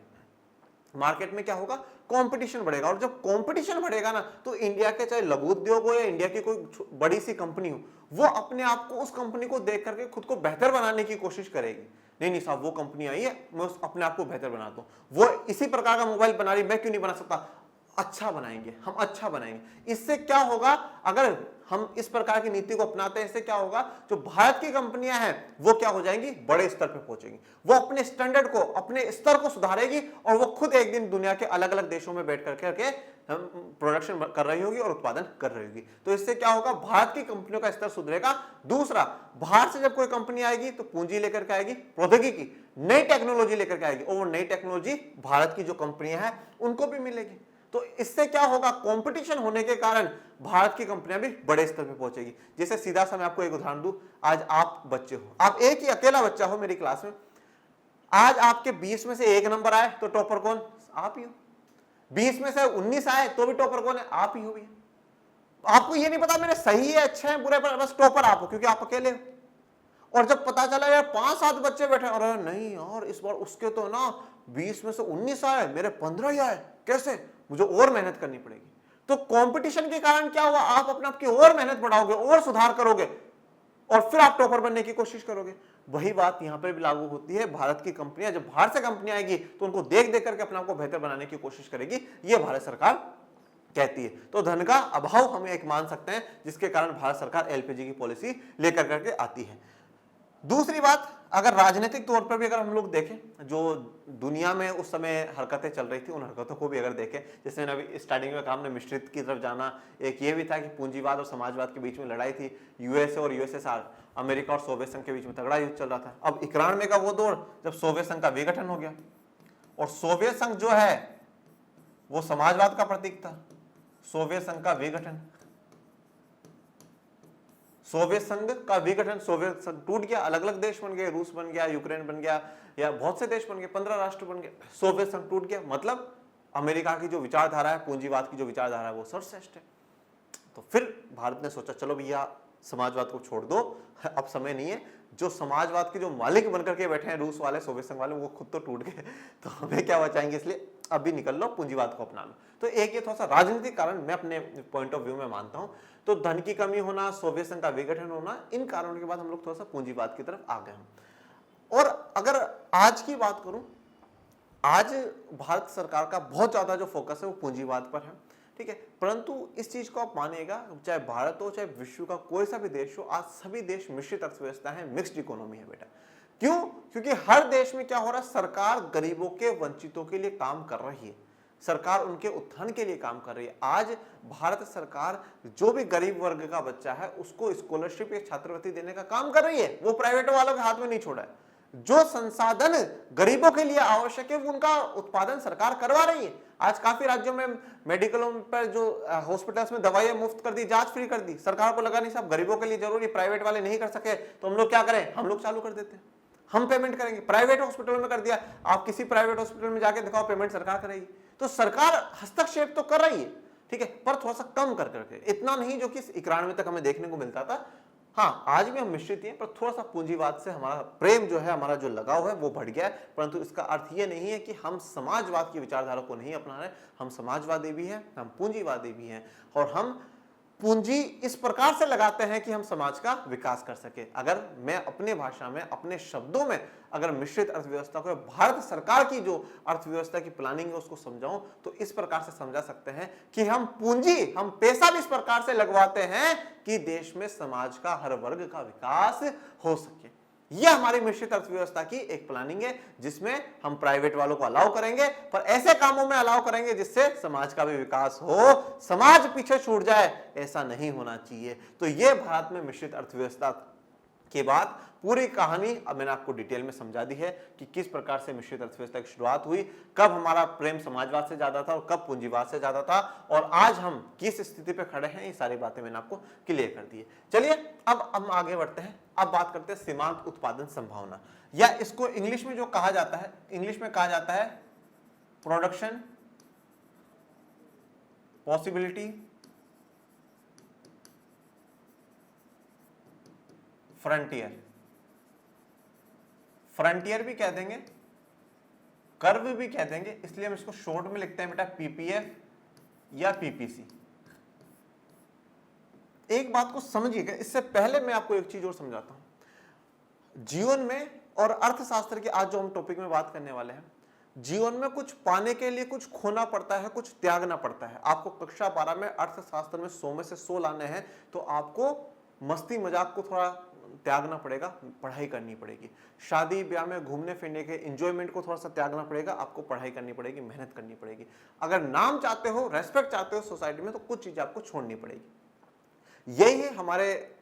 मार्केट में क्या होगा, कंपटीशन बढ़ेगा, और जब कंपटीशन बढ़ेगा ना, तो इंडिया के चाहे लघु उद्योग हो या इंडिया की कोई बड़ी सी कंपनी हो, वो अपने आप को, उस कंपनी को देख करके खुद को बेहतर बनाने की कोशिश करेगी। नहीं साहब, वो कंपनी आई है, मैं अपने आप को बेहतर बनाता हूं, वो इसी प्रकार का मोबाइल बना रही, मैं क्यों नहीं बना सकता, अच्छा बनाएंगे, हम अच्छा बनाएंगे। इससे क्या होगा, अगर हम इस प्रकार की नीति को अपनाते हैं, इससे क्या होगा, जो भारत की कंपनियां हैं वो क्या हो जाएंगी, बड़े स्तर पे पहुंचेंगी, वो अपने स्टैंडर्ड को, अपने स्तर को सुधारेगी, और वो खुद एक दिन दुनिया के अलग अलग देशों में बैठ करके प्रोडक्शन कर रही होगी और उत्पादन कर रही होगी। तो इससे क्या होगा, भारत की कंपनियों का स्तर सुधरेगा। दूसरा, बाहर से जब कोई कंपनी आएगी तो पूंजी लेकर के आएगी, प्रौद्योगिकी, नई टेक्नोलॉजी लेकर के आएगी, और वो नई टेक्नोलॉजी भारत की जो कंपनियां हैं उनको भी मिलेगी। तो इससे क्या होगा, कंपटीशन होने के कारण भारत की कंपनियां भी बड़े स्तर पे पहुंचेगी। जैसे सीधा सा मैं आपको एक उदाहरण दूं, आज आप बच्चे हो, आप एक ही अकेला बच्चा हो मेरी क्लास में, आज आपके 20 में से 1 नंबर आए तो टॉपर कौन, आप ही हो। 20 में से 19 आए तो भी टॉपर कौन है, आप ही हो भैया। आपको ये नहीं पता मेरे सही है, अच्छे हैं, बुरे, पर बस टॉपर आप हो क्योंकि आप अकेले हो। और जब पता चला यार 5-7 बच्चे बैठे, अरे नहीं यार इस बार उसके तो ना 20 में से 19 आए, मेरे 15 ही आए, कैसे, मुझे और मेहनत करनी पड़ेगी। तो कंपटीशन के कारण क्या हुआ, आप अपने आप की और मेहनत बढ़ाओगे और सुधार करोगे और फिर आप टॉपर बनने की कोशिश करोगे। वही बात यहां पर भी लागू होती है। भारत की कंपनियां, जब बाहर से कंपनी आएगी तो उनको देख देख करके अपने आप को बेहतर बनाने की कोशिश करेगी, ये भारत सरकार कहती है। तो धन का अभाव हम एक मान सकते हैं, जिसके कारण भारत सरकार एलपीजी की पॉलिसी लेकर करके आती है। दूसरी बात, अगर राजनीतिक तौर पर भी अगर हम लोग देखें, जो दुनिया में उस समय हरकतें चल रही थी, उन हरकतों को भी अगर देखें, जैसे मैंने अभी स्टार्टिंग में कहा, हमने मिश्रित की तरफ जाना, एक ये भी था कि पूंजीवाद और समाजवाद के बीच में लड़ाई थी, यूएसए और यूएसएसआर, अमेरिका और सोवियत संघ के बीच में तगड़ा युद्ध चल रहा था। अब 91 का वो दौर जब सोवियत संघ का विघटन हो गया, और सोवियत संघ जो है वो समाजवाद का प्रतीक था। सोवियत संघ का विघटन, सोवियत संघ का विघटन, सोवियत संघ टूट गया, अलग अलग देश बन गए, रूस बन गया, यूक्रेन बन गया, या बहुत से देश बन गए, 15 राष्ट्र बन गए। सोवियत संघ टूट गया, मतलब अमेरिका की जो विचारधारा है, पूंजीवाद की जो विचारधारा है, वो सर्वश्रेष्ठ है। तो फिर भारत ने सोचा चलो भैया समाजवाद को छोड़ दो, अब समय नहीं है। जो समाजवाद के जो मालिक बनकर के बैठे हैं रूस वाले, सोवियत संघ वाले, वो खुद तो टूट गए, तो हमें क्या बचाएंगे, इसलिए अभी निकल लो, पूंजीवाद को अपना लो। तो एक ये थोड़ा सा राजनीतिक कारण मैं अपने पॉइंट ऑफ व्यू में मानता हूं। तो धन की कमी होना, सोवियत संघ का विघटन होना, इन कारणों के बाद हम लोग थोड़ा सा पूंजीवाद की तरफ आ गए हैं। और अगर आज की बात करूं, आज भारत सरकार का बहुत ज्यादा जो फोकस है वो पूंजीवाद पर है, ठीक है। परंतु इस चीज को आप मानिएगा, चाहे भारत हो चाहे विश्व का कोई सा भी देश हो, आज सभी देश मिश्रित अर्थव्यवस्था है, मिक्स्ड इकोनॉमी है बेटा। क्यों? क्योंकि हर देश में क्या हो रहा है, सरकार गरीबों के, वंचितों के लिए काम कर रही है, सरकार उनके उत्थान के लिए काम कर रही है। आज भारत सरकार जो भी गरीब वर्ग का बच्चा है उसको स्कॉलरशिप या छात्रवृत्ति देने का काम कर रही है, वो प्राइवेट वालों के हाथ में नहीं छोड़ा है। जो संसाधन गरीबों के लिए आवश्यक है उनका उत्पादन सरकार करवा रही है। आज काफी राज्यों में मेडिकलों पर जो हॉस्पिटल्स में दवाइयां मुफ्त कर दी, जांच फ्री कर दी, सरकार को लगा नहीं साहब गरीबों के लिए जरूरी, प्राइवेट वाले नहीं कर सके तो हम लोग क्या करें, हम लोग चालू कर देते हैं, हम पेमेंट करेंगे। प्राइवेट हॉस्पिटल में कर दिया, आप किसी प्राइवेट हॉस्पिटल में जाके दिखाओ, पेमेंट सरकार करेगी। तो सरकार हस्तक्षेप तो कर रही है, ठीक है, पर थोड़ा सा कम कर करके, इतना नहीं जो कि 91 तक हमें देखने को मिलता था। हाँ, आज भी हम मिश्रित हैं, पर थोड़ा सा पूंजीवाद से हमारा प्रेम जो है, हमारा जो लगाव है वो बढ़ गया है। परंतु इसका अर्थ ये नहीं है कि हम समाजवाद की विचारधारा को नहीं अपना रहे। हम समाजवादी भी हैं, हम पूंजीवादी भी हैं, और हम पूंजी इस प्रकार से लगाते हैं कि हम समाज का विकास कर सके। अगर मैं अपने भाषा में, अपने शब्दों में अगर मिश्रित अर्थव्यवस्था को, भारत सरकार की जो अर्थव्यवस्था की प्लानिंग है उसको समझाऊं, तो इस प्रकार से समझा सकते हैं कि हम पूंजी, हम पैसा भी इस प्रकार से लगवाते हैं कि देश में समाज का हर वर्ग का विकास हो सके। यह हमारी मिश्रित अर्थव्यवस्था की एक प्लानिंग है, जिसमें हम प्राइवेट वालों को अलाउ करेंगे, पर ऐसे कामों में अलाउ करेंगे जिससे समाज का भी विकास हो, समाज पीछे छूट जाए, ऐसा नहीं होना चाहिए। तो यह भारत में मिश्रित अर्थव्यवस्था के बाद पूरी कहानी अब मैंने आपको डिटेल में समझा दी है कि किस प्रकार से मिश्रित अर्थव्यवस्था की शुरुआत हुई, कब हमारा प्रेम समाजवाद से ज्यादा था और कब पूंजीवाद से ज्यादा था, और आज हम किस स्थिति पे खड़े हैं, ये सारी बातें मैंने आपको क्लियर कर दी है। चलिए अब हम आगे बढ़ते हैं। अब बात करते हैं सीमांत उत्पादन संभावना, या इसको इंग्लिश में जो कहा जाता है, इंग्लिश में कहा जाता है प्रोडक्शन पॉसिबिलिटी फ्रंटियर। फ्रंटियर भी कह देंगे, कर्व भी कह देंगे, इसलिए हम इसको शॉर्ट में लिखते हैं बेटा पीपीएफ या पीपीसी। एक बात को समझिएगा, इससे पहले मैं आपको एक चीज और समझाता हूं। जीवन में और अर्थशास्त्र के आज जो हम टॉपिक में बात करने वाले हैं, जीवन में कुछ पाने के लिए कुछ खोना पड़ता है, कुछ त्यागना पड़ता है। आपको कक्षा 12 में अर्थशास्त्र में 100 में से 100 लाने हैं, तो आपको मस्ती मजाक को थोड़ा त्यागना पड़ेगा, पढ़ाई करनी पड़ेगी। शादी ब्याह में घूमने फिरने के एंजॉयमेंट को थोड़ा सा त्यागना पड़ेगा, आपको पढ़ाई करनी पड़ेगी, मेहनत करनी पड़ेगी। अगर नाम चाहते हो, रेस्पेक्ट चाहते हो सोसाइटी में, तो कुछ चीजें आपको छोड़नी पड़ेगी। यही हमारे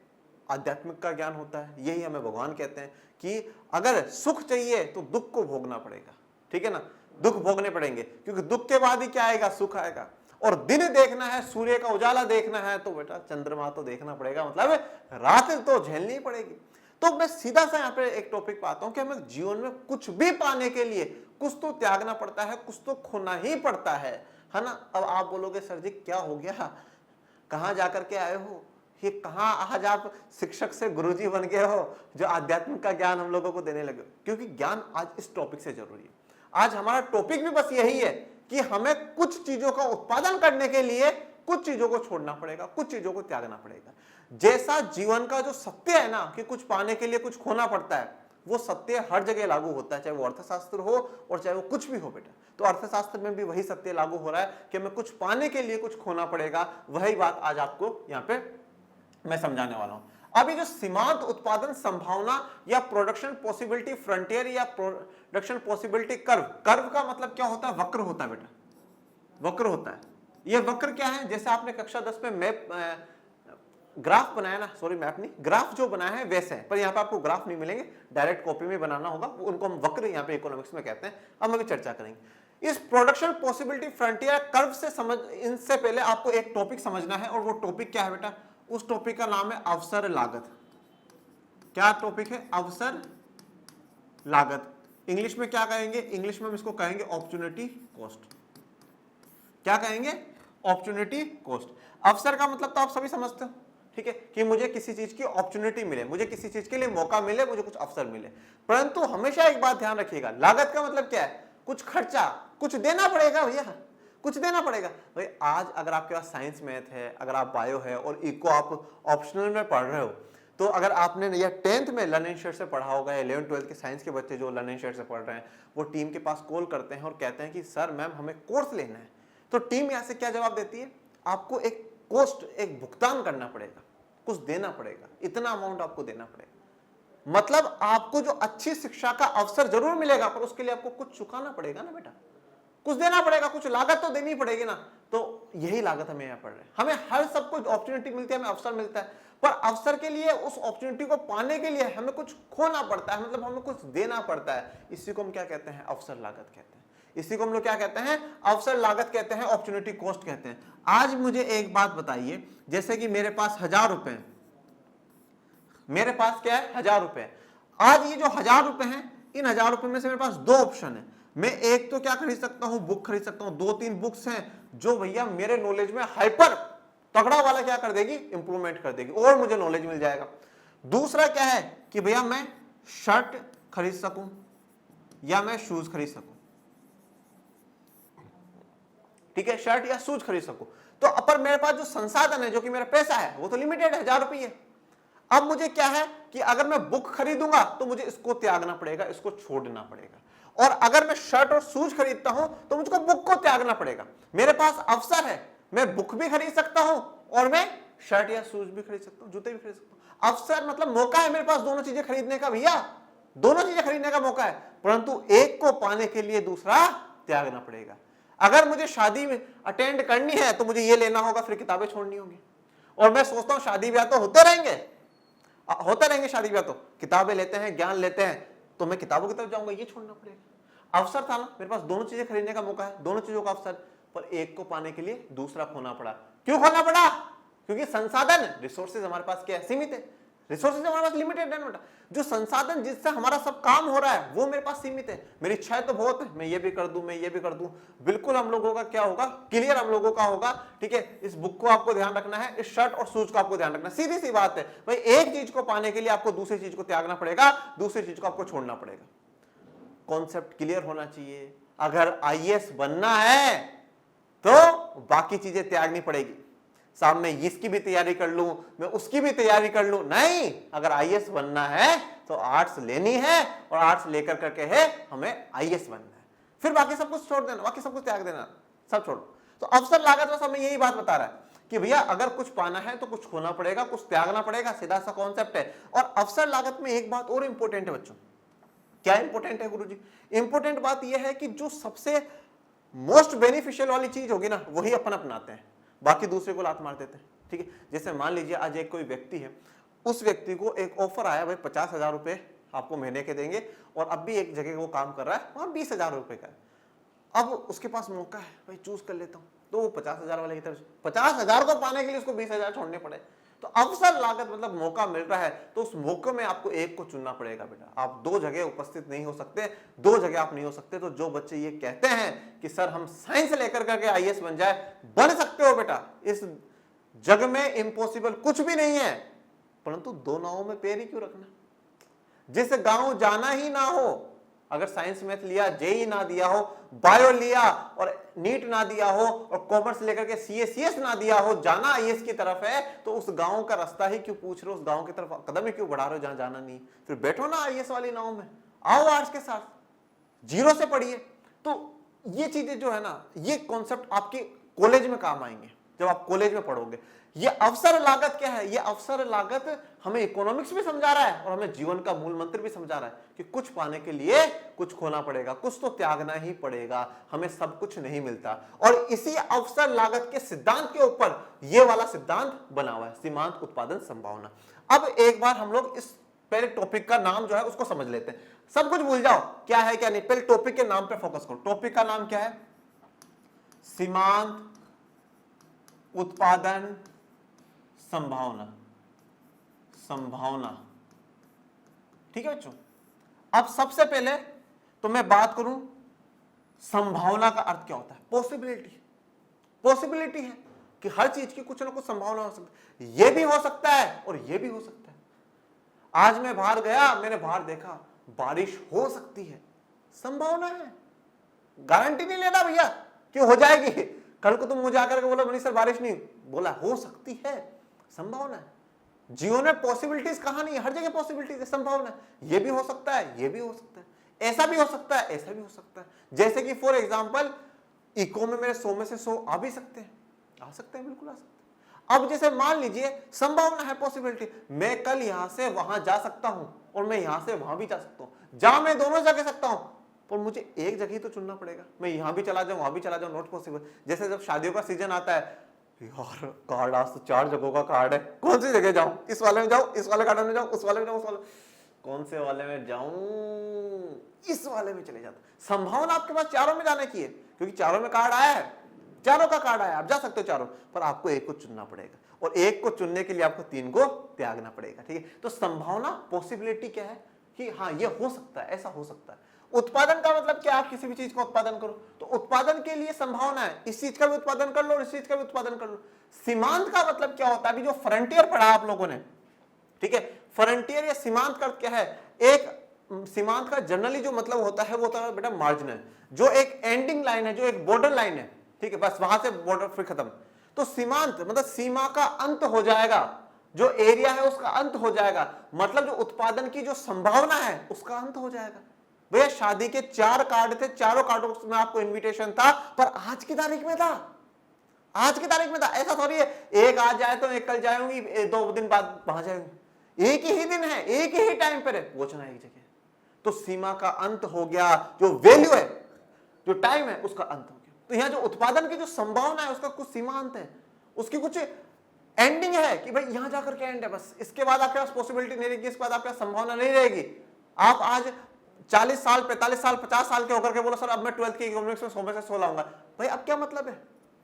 आध्यात्मिक का ज्ञान होता है, यही हमें भगवान कहते हैं कि अगर सुख चाहिए तो दुख को भोगना पड़ेगा, ठीक है ना, दुख भोगने पड़ेंगे, क्योंकि दुख के बाद ही क्या आएगा, सुख आएगा। और दिन देखना है, सूर्य का उजाला देखना है, तो बेटा चंद्रमा तो देखना पड़ेगा, मतलब रात तो झेलनी पड़ेगी। तो मैं सीधा सा यहाँ पे एक टॉपिक पे आता हूं कि हमें जीवन में कुछ भी पाने के लिए कुछ तो त्यागना पड़ता है, कुछ तो खोना ही पड़ता है ना। अब आप बोलोगे सर जी क्या हो गया, कहां जाकर के आए हो, ये कहां आज आप शिक्षक से गुरुजी बन गए हो जो आध्यात्मिक का ज्ञान हम लोगों को देने लगे। क्योंकि ज्ञान आज इस टॉपिक से जरूरी है। आज हमारा टॉपिक भी बस यही है कि हमें कुछ चीजों का उत्पादन करने के लिए कुछ चीजों को छोड़ना पड़ेगा, कुछ चीजों को त्यागना पड़ेगा। जैसा जीवन का जो सत्य है ना कि कुछ पाने के लिए कुछ खोना पड़ता है, वो सत्य हर जगह लागू होता है, चाहे वो अर्थशास्त्र हो और चाहे वो कुछ भी हो बेटा। तो अर्थशास्त्र में भी वही सत्य लागू हो रहा है कि हमें कुछ पाने के लिए कुछ खोना पड़ेगा। वही बात आज आपको यहाँ पे मैं समझाने वाला हूं। अभी जो सीमांत उत्पादन संभावना या प्रोडक्शन पॉसिबिलिटी फ्रंटियर या प्रोडक्शन पॉसिबिलिटी कर्व, कर्व का मतलब क्या होता है, वक्र होता है बेटा, वक्र होता है। ये वक्र क्या है, जैसे आपने कक्षा 10 में मैप ग्राफ बनाया ना, सॉरी मैप नहीं, ग्राफ जो बनाया है वैसे है, पर यहाँ पे आपको ग्राफ नहीं मिलेंगे, डायरेक्ट कॉपी में बनाना होगा, उनको हम वक्र यहाँ पे इकोनॉमिक्स में कहते हैं। अब हम अभी चर्चा करेंगे इस प्रोडक्शन पॉसिबिलिटी फ्रंटियर कर्व से। समझ इनसे पहले आपको एक टॉपिक समझना है, और वो टॉपिक क्या है बेटा, उस टॉपिक का नाम है अवसर लागत। क्या टॉपिक है, अवसर लागत। इंग्लिश में क्या कहेंगे, इंग्लिश में हम इसको कहेंगे अपॉर्चुनिटी कॉस्ट। क्या कहेंगे, अपॉर्चुनिटी कॉस्ट। अवसर का मतलब तो आप सभी समझते हो, ठीक है, कि मुझे किसी चीज की अपॉर्चुनिटी मिले, मुझे किसी चीज के लिए मौका मिले, मुझे कुछ अवसर मिले। परंतु हमेशा एक बात ध्यान रखिएगा, लागत का मतलब क्या है, कुछ खर्चा, कुछ देना पड़ेगा भैया, कुछ देना पड़ेगा भाई। आज अगर आपके पास साइंस मैथ है, अगर आप बायो है और इको आप ऑप्शनल में पढ़ रहे हो, तो अगर आपने या 10th में लर्निंग शेयर से पढ़ा होगा, 11th 12th के साइंस के बच्चे जो लर्निंग शेयर से पढ़ रहे हैं, वो टीम के पास कॉल करते हैं और कहते हैं कि सर मैम हमें कोर्स लेना है। तो टीम यहाँ से क्या जवाब देती है, आपको एक कॉस्ट, एक भुगतान करना पड़ेगा, कुछ देना पड़ेगा, इतना अमाउंट आपको देना पड़ेगा। मतलब आपको जो अच्छी शिक्षा का अवसर जरूर मिलेगा, पर उसके लिए आपको कुछ चुकाना पड़ेगा ना बेटा, कुछ देना पड़ेगा, कुछ लागत तो देनी पड़ेगी ना। तो यही लागत हमें यहाँ पड़ रहा है। हमें हर सब कुछ अपॉर्चुनिटी मिलती है, हमें अवसर मिलता है, पर अवसर के लिए, उस अपॉर्चुनिटी को पाने के लिए हमें कुछ खोना पड़ता है, मतलब हमें कुछ देना पड़ता है। इसी को हम क्या कहते हैं, अवसर लागत कहते हैं। इसी को हम लोग क्या कहते हैं, अवसर लागत कहते हैं, अपॉर्चुनिटी कॉस्ट कहते हैं। आज मुझे एक बात बताइए, जैसे कि मेरे पास 1000 रुपए, मेरे पास क्या है 1000 रुपए। आज ये जो 1000 रुपए हैं, इन 1000 रुपए में से मेरे पास दो ऑप्शन है। मैं एक तो क्या खरीद सकता हूं, बुक खरीद सकता हूं। 2-3 बुक्स हैं जो भैया मेरे नॉलेज में हाइपर तगड़ा वाला क्या कर देगी, इंप्रूवमेंट कर देगी और मुझे नॉलेज मिल जाएगा। दूसरा क्या है कि भैया मैं शर्ट खरीद सकूं या मैं शूज खरीद सकूं, ठीक है, शर्ट या शूज खरीद सकूं। तो अपर मेरे पास जो संसाधन है, जो कि मेरा पैसा है, वो तो लिमिटेड है, 1000 रुपये। अब मुझे क्या है कि अगर मैं बुक खरीदूंगा तो मुझे इसको त्यागना पड़ेगा, इसको छोड़ना पड़ेगा। और अगर मैं शर्ट और शूज खरीदता हूं तो मुझको बुक को त्यागना पड़ेगा। मेरे पास अवसर है, मैं बुक भी खरीद सकता हूं और मैं शर्ट या शूज भी खरीद सकता हूं, जूते भी खरीद सकता हूं। अवसर मतलब मौका है मेरे पास दोनों चीजें खरीदने का भैया, दोनों चीजें खरीदने का मौका है, परंतु एक को पाने के लिए दूसरा त्यागना पड़ेगा। अगर मुझे शादी में अटेंड करनी है तो मुझे ये लेना होगा, फिर किताबें छोड़नी होगी। और मैं सोचता हूं शादी ब्याह तो होते रहेंगे शादी ब्याह, तो किताबें लेते हैं, ज्ञान लेते हैं, तो मैं किताबों की तरफ जाऊंगा, ये छोड़ना पड़ेगा। अवसर था ना, मेरे पास दोनों चीजें खरीदने का मौका है, दोनों चीजों का अवसर, पर एक को पाने के लिए दूसरा खोना पड़ा। क्यों खोना पड़ा, क्योंकि संसाधन, रिसोर्सेज हमारे पास क्या है, सीमित है, रिसोर्सेज हमारे पास लिमिटेड है बेटा। जो संसाधन जिससे हमारा सब काम हो रहा है वो मेरे पास सीमित है। मेरी इच्छाएं तो बहुत है, मैं ये भी कर दूं, मैं ये भी कर दूं। बिल्कुल हम लोगों का क्या होगा, क्लियर हम लोगों का होगा, ठीक है। इस बुक को आपको ध्यान रखना है, इस शर्ट और शूज को आपको ध्यान रखना है। सीधी सी बात है भाई, एक चीज को पाने के लिए आपको दूसरी चीज को त्यागना पड़ेगा, दूसरी चीज को आपको छोड़ना पड़ेगा। कॉन्सेप्ट क्लियर होना चाहिए। अगर आईएएस बनना है तो बाकी चीजें त्यागनी पड़ेगी। साहब मैं इसकी भी तैयारी कर लूं, मैं उसकी भी तैयारी कर लूं, नहीं। अगर आईएएस बनना है तो आर्ट्स लेनी है और आर्ट्स लेकर करके है हमें आईएएस बनना है। फिर बाकी सब कुछ छोड़ देना, बाकी सब कुछ त्याग देना, सब छोड़ो। तो अवसर लागत बस हमें यही बात बता रहा है कि भैया अगर कुछ पाना है तो कुछ खोना पड़ेगा, कुछ त्यागना पड़ेगा, सीधा सा कॉन्सेप्ट है। और अवसर लागत में एक बात और इंपॉर्टेंट है बच्चों। क्या इंपॉर्टेंट है गुरुजी? इंपॉर्टेंट बात यह है कि जो सबसे मोस्ट बेनिफिशियल वाली चीज होगी ना, वही अपन अपनाते हैं, बाकी दूसरे को लात मार देते हैं, ठीक है। जैसे मान लीजिए आज एक कोई व्यक्ति है, उस व्यक्ति को एक ऑफर आया, भाई 50,000 रुपए आपको महीने के देंगे, और अब भी एक जगह वो काम कर रहा है, वहां 20,000 रुपए का है। अब उसके पास मौका है, भाई चूज कर लेता हूं, तो वो 50,000 वाले की तरफ 50,000 को पाने के लिए उसको 20,000 छोड़ने पड़े। तो अवसर लागत मतलब मौका मिल रहा है तो उस मौके में आपको एक को चुनना पड़ेगा बेटा। आप दो जगह उपस्थित नहीं हो सकते, दो जगह आप नहीं हो सकते। तो जो बच्चे ये कहते हैं कि सर हम साइंस लेकर करके आईएएस बन जाए, बन सकते हो बेटा। इस जग में इम्पॉसिबल कुछ भी नहीं है, परंतु दो नावों में पैर ही क्यों रखना। जिस गांव जाना ही ना हो, अगर साइंस मैथ लिया, जेई ना दिया हो, बायो लिया और नीट ना दिया हो, और कॉमर्स लेकर के सीए सीएस ना दिया हो, जाना आईएएस की तरफ है, तो उस गांव का रास्ता ही क्यों पूछ रहे हो, उस गांव की तरफ कदम ही क्यों बढ़ा रहे हो जहां जाना नहीं। फिर बैठो ना आईएएस वाली नाव में, आओ आर्ट्स के साथ, जीरो से पढ़िए। तो ये चीजें जो है ना, ये कॉन्सेप्ट आपके कॉलेज में काम आएंगे जब आप कॉलेज में पढ़ोगे। ये अवसर लागत क्या है? ये अवसर लागत हमें इकोनॉमिक्स भी समझा रहा है और हमें जीवन का मूल मंत्र भी समझा रहा है कि कुछ पाने के लिए कुछ खोना पड़ेगा, कुछ तो त्यागना ही पड़ेगा, हमें सब कुछ नहीं मिलता। और इसी अवसर लागत के सिद्धांत के ऊपर ये वाला सिद्धांत बना हुआ है, सीमांत उत्पादन संभावना। अब एक बार हम लोग इस पहले टॉपिक का नाम जो है उसको समझ लेते हैं। सब कुछ भूल जाओ क्या है क्या नहीं, पहले टॉपिक के नाम पे फोकस करो। टॉपिक का नाम क्या है? सीमांत उत्पादन संभावना। संभावना, ठीक है बच्चों। अब सबसे पहले तो मैं बात करूं संभावना का अर्थ क्या होता है। पॉसिबिलिटी, पॉसिबिलिटी है कि हर चीज की कुछ ना कुछ संभावना हो सकती है। ये भी हो सकता है और ये भी हो सकता है। आज मैं बाहर गया, मैंने बाहर देखा बारिश हो सकती है, संभावना है, गारंटी नहीं लेना भैया कि हो जाएगी। कल को तुम मुझे आकर के बोलो मनीष सर बारिश नहीं, बोला हो सकती है, संभावना है। जीवन में पॉसिबिलिटीज कहां नहीं है, हर जगह पॉसिबिलिटीज है, संभावना है। ये भी हो सकता है, ये भी हो सकता है, ऐसा भी हो सकता है, ऐसा भी हो सकता है। जैसे कि फॉर एग्जांपल इको में मेरे 100 में से 100 आ भी सकते हैं, आ सकते हैं, बिल्कुल आ सकते हैं। अब जैसे मान लीजिए संभावना है, पॉसिबिलिटी, मैं कल यहां से वहां जा सकता हूं और मैं यहां से वहां भी जा सकता हूं। जा मैं दोनों जगह सकता हूं, पर मुझे एक जगह ही तो चुनना पड़ेगा। मैं यहां भी चला जाऊं, वहां भी चला जाऊं, नॉट पॉसिबल। जैसे जब शादियों का सीजन आता है, यार कार्ड आज तो 4 जगहों का कार्ड है, कौन सी जगह जाऊं? इस वाले में जाऊं, इस वाले गार्डन में जाऊं, उस वाले में जाऊं, उस वाले, कौन से वाले में जाऊं? इस वाले में चले जाता। संभावना आपके पास चारों में जाने की है, क्योंकि चारों में कार्ड आया है, चारों का कार्ड आया, आप जा सकते हो चारों, पर आपको एक को चुनना पड़ेगा और एक को चुनने के लिए आपको 3 को त्यागना पड़ेगा, ठीक है। तो संभावना, पॉसिबिलिटी क्या है कि हाँ ये हो सकता है, ऐसा हो सकता है। उत्पादन का मतलब क्या? आप किसी भी चीज का उत्पादन करो, तो उत्पादन के लिए संभावना है, इस चीज का भी उत्पादन कर लो और इस चीज का भी उत्पादन कर लो। सीमांत का मतलब क्या होता है? अभी जो फ्रंटियर पढ़ा आप लोगों ने, ठीक है, फ्रंटियर या सीमांत का क्या है? एक सीमांत का जनरली जो मतलब होता है वो होता है बेटा मार्जिनल, जो एक एंडिंग लाइन है, जो एक बॉर्डर लाइन है, ठीक है, बस वहां से बॉर्डर फिर खत्म। तो सीमांत मतलब सीमा का अंत हो जाएगा, जो एरिया है उसका अंत हो जाएगा, मतलब जो उत्पादन की जो संभावना है उसका अंत हो जाएगा। भैया शादी के 4 कार्ड थे, चारों कार्डों में आपको इनविटेशन था, पर आज की तारीख में था, आज की तारीख में था। ऐसा थोड़ी है एक आज जाए तो एक कल जाऊंगी, 2 दिन बाद वहां जाऊंगी। एक ही दिन है, एक ही टाइम पर है, पहुंचना एक जगह। तो सीमा का अंत हो गया, जो वैल्यू है, जो टाइम है, उसका अंत हो गया। तो यहां जो उत्पादन की जो संभावना है उसका कुछ सीमा अंत है, उसकी कुछ एंडिंग है कि भाई यहां जाकर के एंड है, बस इसके बाद आपके पास पॉसिबिलिटी नहीं रहेगी, इसके बाद आपके पास संभावना नहीं रहेगी। आप आज 40 साल, 45 साल, 50 साल के होकर के बोलो सर अब मैं 12th की इकोनॉमिक्स में 100 में से 100 लाऊंगा, भाई अब क्या मतलब है?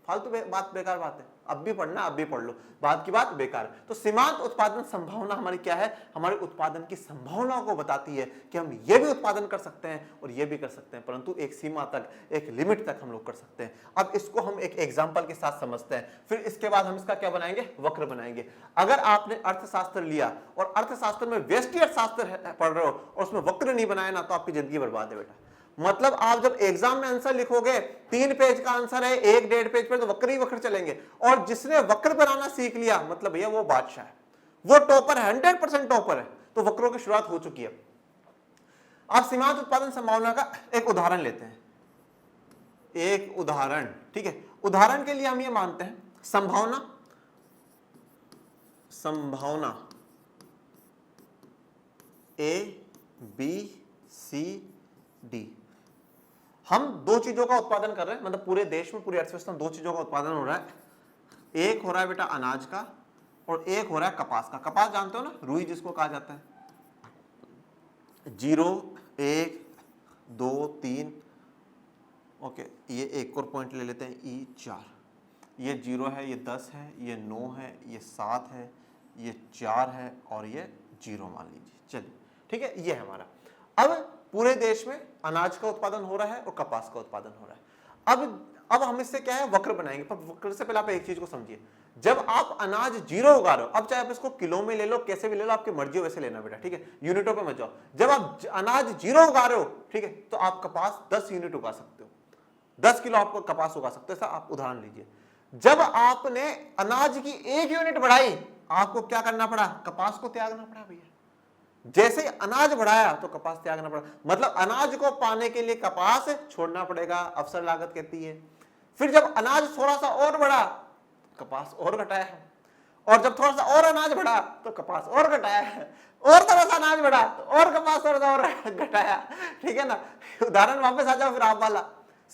फालतू बात, बेकार बात है। अब भी पढ़ना, अब भी पढ़ लो, बात की बात बेकार है। तो सीमांत उत्पादन संभावना हमारी क्या है? हमारे उत्पादन की संभावनाओं को बताती है कि हम ये भी उत्पादन कर सकते हैं और ये भी कर सकते हैं, परंतु एक सीमा तक, एक लिमिट तक हम लोग कर सकते हैं। अब इसको हम एक एग्जाम्पल के साथ समझते हैं, फिर इसके बाद हम इसका क्या बनाएंगे? वक्र बनाएंगे। अगर आपने अर्थशास्त्र लिया और अर्थशास्त्र में व्यष्टि अर्थशास्त्र पढ़ रहे हो और उसमें वक्र नहीं बनाया ना, तो आपकी जिंदगी बर्बाद है बेटा। मतलब आप जब एग्जाम में आंसर लिखोगे, 3 पेज का आंसर है, 1-1.5 पेज पर, तो वक्र ही वक्र चलेंगे। और जिसने वक्र बनाना सीख लिया, मतलब भैया वो बादशाह है, वो टॉपर है, 100% टॉपर है। तो वक्रों की शुरुआत हो चुकी है। आप सीमांत उत्पादन संभावना का एक उदाहरण लेते हैं, एक उदाहरण, ठीक है। उदाहरण के लिए हम ये मानते हैं संभावना, संभावना ABCD, हम 2 चीजों का उत्पादन कर रहे हैं, मतलब पूरे देश में, पूरी अर्थव्यवस्था में 2 चीजों का उत्पादन हो रहा है। एक हो रहा है बेटा अनाज का और एक हो रहा है कपास का। कपास जानते हो ना, रुई जिसको कहा जाता है। 0, 1, 2, 3, ओके, ये एक और पॉइंट ले लेते हैं, E4, ये 0 है, ये 10 है, ये 9 है, ये 7 है, ये 4 है और ये 0 मान लीजिए। चलिए ठीक है, ये है हमारा। अब पूरे देश में अनाज का उत्पादन हो रहा है और कपास का उत्पादन हो रहा है। अब हम इससे क्या है, वक्र बनाएंगे। पर वक्र से पहले आप एक चीज को समझिए, जब आप अनाज 0 उगा रहे हो, अब चाहे आप इसको किलो में ले लो, कैसे भी ले लो, आपकी मर्जी हो वैसे लेना बेटा, ठीक है, यूनिटों पे मत जाओ। जब आप अनाज 0 उगा रहे हो, ठीक है, तो आप कपास 10 यूनिट उगा सकते हो, 10 किलो आप कपास उगा सकते हो। ऐसा आप उदाहरण लीजिए। जब आपने अनाज की 1 यूनिट बढ़ाई, आपको क्या करना पड़ा, कपास को त्यागना पड़ा भैया। जैसे अनाज बढ़ाया तो कपास त्यागना पड़ा, मतलब अनाज को पाने के लिए कपास छोड़ना पड़ेगा, अवसर लागत कहती है। फिर जब अनाज थोड़ा सा और बढ़ा, कपास और घटाया, और जब थोड़ा सा और अनाज बढ़ा तो कपास और घटाया, और थोड़ा सा अनाज बढ़ा तो और कपास थोड़ा सा और घटाया, ठीक है ना। उदाहरण वापस आ जाओ फिर आप वाला,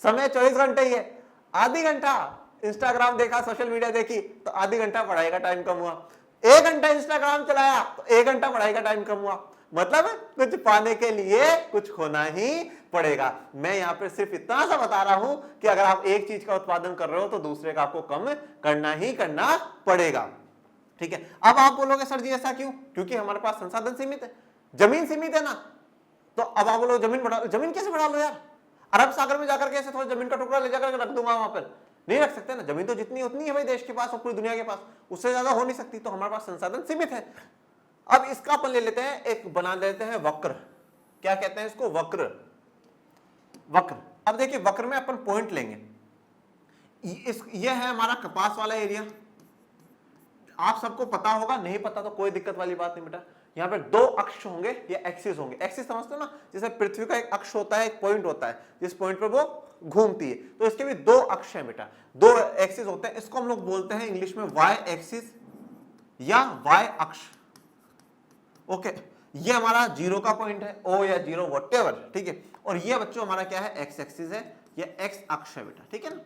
समय 24 घंटे ही है, आधी घंटा इंस्टाग्राम देखा, सोशल मीडिया देखी तो आधी घंटा पढ़ाई का टाइम कम हुआ, 1 घंटा इंस्टाग्राम चलाया तो 1 घंटा पढ़ाई का टाइम कम हुआ। मतलब कुछ पाने के लिए कुछ खोना ही पड़ेगा। मैं यहाँ पे सिर्फ इतना सा बता रहा हूं कि अगर आप एक चीज का उत्पादन कर रहे हो तो दूसरे का आपको कम करना ही करना पड़ेगा, ठीक है। अब आप बोलोगे सर जी ऐसा क्यों, क्योंकि हमारे पास संसाधन सीमित है, जमीन सीमित है ना। तो अब आप बोलो जमीन बढ़ा, जमीन कैसे बढ़ा लो यार, अरब सागर में जाकर कैसे थोड़ा जमीन का टुकड़ा ले जाकर रख दूंगा वहां पर, नहीं रख सकते ना। जमीन तो जितनी उतनी है भाई देश के पास और पूरी दुनिया के पास, उससे ज्यादा हो नहीं सकती। तो हमारे पास संसाधन सीमित है। अब इसका अपन ले लेते हैं, एक बना लेते हैं वक्र। क्या कहते हैं इसको, वक्र। वक्र, अब देखिए वक्र में अपन पॉइंट लेंगे। ये है हमारा कपास वाला एरिया, आप सबको पता होगा, नहीं पता तो कोई दिक्कत वाली बात नहीं बेटा। यहाँ पे 2 अक्ष होंगे या एक्सिस होंगे। एक्सिस समझते हो ना, जैसे पृथ्वी का एक अक्ष होता है, एक पॉइंट होता है, जिस पॉइंट पर वो घूमती है, तो इसके भी 2 अक्ष हैं बेटा, 2 एक्सिस होते हैं। इसको हम लोग बोलते हैं इंग्लिश में वाई एक्सिस या वाई अक्ष। ओके, ये हमारा 0 का पॉइंट है, ओ या 0 व्हाटएवर, ठीक है। और ये बच्चों हमारा क्या है, एक्स एक्सिस है, ये एक्स अक्ष है बेटा, ठीक है ना।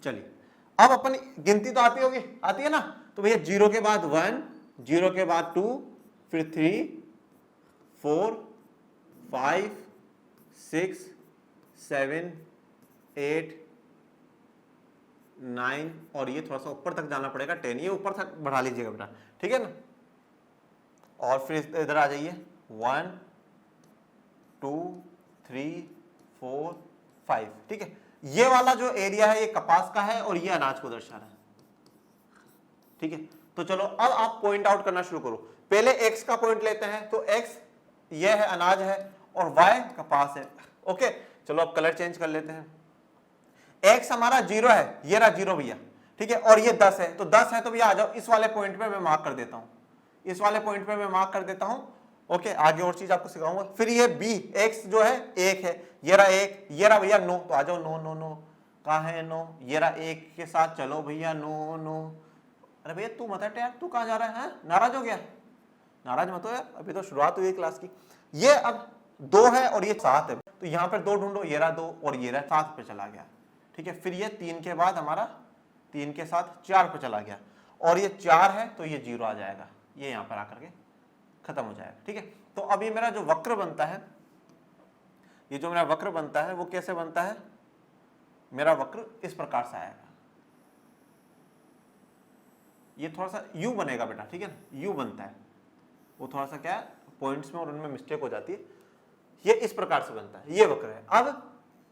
चलिए अब अपन गिनती तो आती होगी, आती है ना। तो भैया 0 के बाद 1, 0 के बाद 2, फिर 3, 4, 5, 6, 7, 8, 9 और ये थोड़ा सा ऊपर तक जाना पड़ेगा 10, ये ऊपर तक बढ़ा लीजिएगा बेटा, ठीक है ना। और फिर इधर आ जाइए 1, 2, 3, 4, 5, ठीक है। ये वाला जो एरिया है ये कपास का है और ये अनाज को दर्शा रहा है, ठीक है। तो चलो अब आप पॉइंट आउट करना शुरू करो। पहले एक्स का पॉइंट लेते हैं, तो एक्स ये है अनाज है और वाई कपास है। ओके चलो अब कलर चेंज कर लेते हैं। एक्स हमारा 0 है, ये रहा 0 भैया, ठीक है, और ये 10 है, तो 10 है तो भैया आ जाओ इस वाले पॉइंट पे मैं मार्क कर देता हूं, इस वाले पॉइंट पे मैं मार्क कर देता हूं। ओके आगे और चीज आपको सिखाऊंगा। फिर ये बी एक्स जो है 1 है, ये रहा 1, ये रहा भैया 9, तो आ जाओ 9 9 9, कहाँ है 9, ये रहा 1 के साथ, चलो भैया 9 9। अरे भैया तू मत हट यार, तू कहाँ जा रहा है, नाराज हो गया, नाराज मत हो यार, अभी तो शुरुआत हुई है क्लास की। ये अब 2 है और ये 7 है, तो यहाँ पर 2 ढूंढो, ये रहा 2 और ये रहा 7 पे चला गया, ठीक है। फिर ये 3 के बाद हमारा 3 के साथ 4 पे चला गया और ये 4 है तो ये 0 आ जाएगा, ये यहाँ पर आकर के खत्म हो जाएगा, ठीक है। तो अब ये मेरा जो वक्र बनता है, ये जो मेरा वक्र बनता है वो कैसे बनता है, मेरा वक्र इस प्रकार से आएगा, ये थोड़ा सा यू बनेगा बेटा, ठीक है ना, यू बनता है, वो थोड़ा सा क्या है पॉइंट्स में और उनमें मिस्टेक हो जाती है, ये इस प्रकार से बनता है, ये वक्र है। अब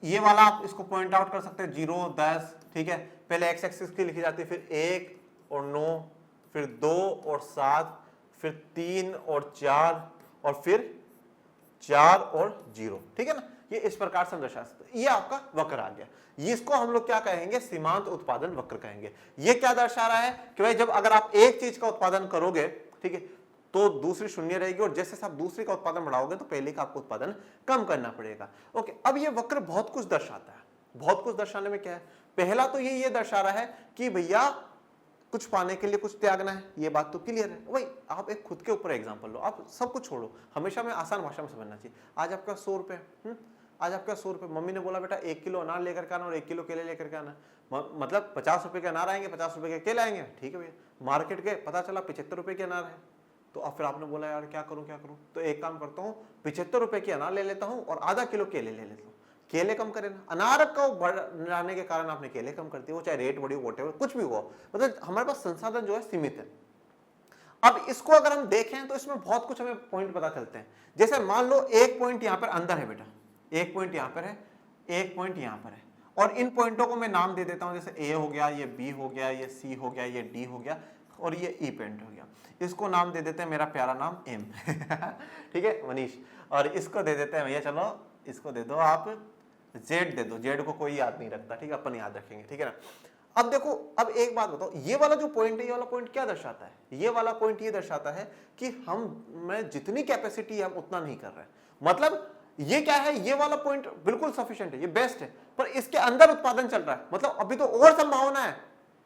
ये वाला आप इसको पॉइंट आउट कर सकते हैं, 0 10, ठीक है, पहले एक्स एक्सिस की लिखी जाती है, फिर 1 और 9, फिर 2 और 7, फिर 3 और 4 और फिर 4 और 0, ठीक है ना। ये इस प्रकार से हम दर्शा सकते हैं, ये आपका वक्र आ गया। ये इसको हम लोग क्या कहेंगे, सीमांत उत्पादन वक्र कहेंगे। ये क्या दर्शा रहा है कि भाई जब अगर आप एक चीज का उत्पादन करोगे, ठीक है, तो दूसरी शून्य रहेगी और जैसे आप दूसरी का उत्पादन बढ़ाओगे तो पहले का आपको उत्पादन कम करना पड़ेगा। ओके अब ये वक्र बहुत कुछ दर्शाता है। बहुत कुछ दर्शाने में क्या है, पहला तो ये दर्शा रहा है कि भैया कुछ पाने के लिए कुछ त्यागना है, ये बात तो क्लियर है। भाई आप एक खुद के ऊपर एग्जांपल लो, आप सब कुछ छोड़ो, हमेशा में आसान भाषा में समझना चाहिए। आज आपका 100 रुपये, आज आपका 100 रुपये, मम्मी ने बोला बेटा 1 किलो अनार लेकर के आना और 1 किलो केले लेकर के आना, मतलब 50 रुपये के अनार आएंगे, 50 रुपये के केले आएंगे, ठीक है भैया। मार्केट गए, पता चला 75 रुपये के अनार है, तो अब फिर आपने बोला यार क्या करूं क्या करूं, तो एक काम करता हूं 75 रुपये की अनार ले लेता हूं और आधा किलो केले ले लेता हूं। केले कम करें ना, अनार को बढ़ाने के कारण आपने केले कम कर दिए, वो चाहे रेट बढ़ी वोटेवर कुछ भी हुआ, मतलब हमारे पास संसाधन जो है सीमित है। अब इसको अगर हम देखें तो इसमें बहुत कुछ हमें पॉइंट पता चलते हैं। जैसे मान लो एक पॉइंट यहां पर अंदर है बेटा, एक पॉइंट यहां पर है, एक पॉइंट यहां पर है, और इन पॉइंटों को मैं नाम दे देता हूं, जैसे ए हो गया, ये बी हो गया, ये सी हो गया, ये डी हो गया, और ये ई पॉइंट हो गया। इसको नाम दे देते हैं, मेरा प्यारा नाम एम ठीक है मनीष, और इसको दे देते हैं भैया, चलो इसको दे दो आप जेड दे दो, जेड को कोई याद नहीं रखता, ठीक है, अपन याद रखेंगे, ठीक है ना। अब देखो, अब एक बात बताओ, ये वाला जो पॉइंट है, ये वाला पॉइंट क्या दर्शाता है? ये वाला पॉइंट ये दर्शाता है कि हम में जितनी कैपेसिटी है हम उतना नहीं कर रहे हैं। मतलब ये क्या है, ये वाला पॉइंट बिल्कुल सफिशिएंट है, ये बेस्ट है, पर इसके अंदर उत्पादन चल रहा है, मतलब अभी तो और संभावना है,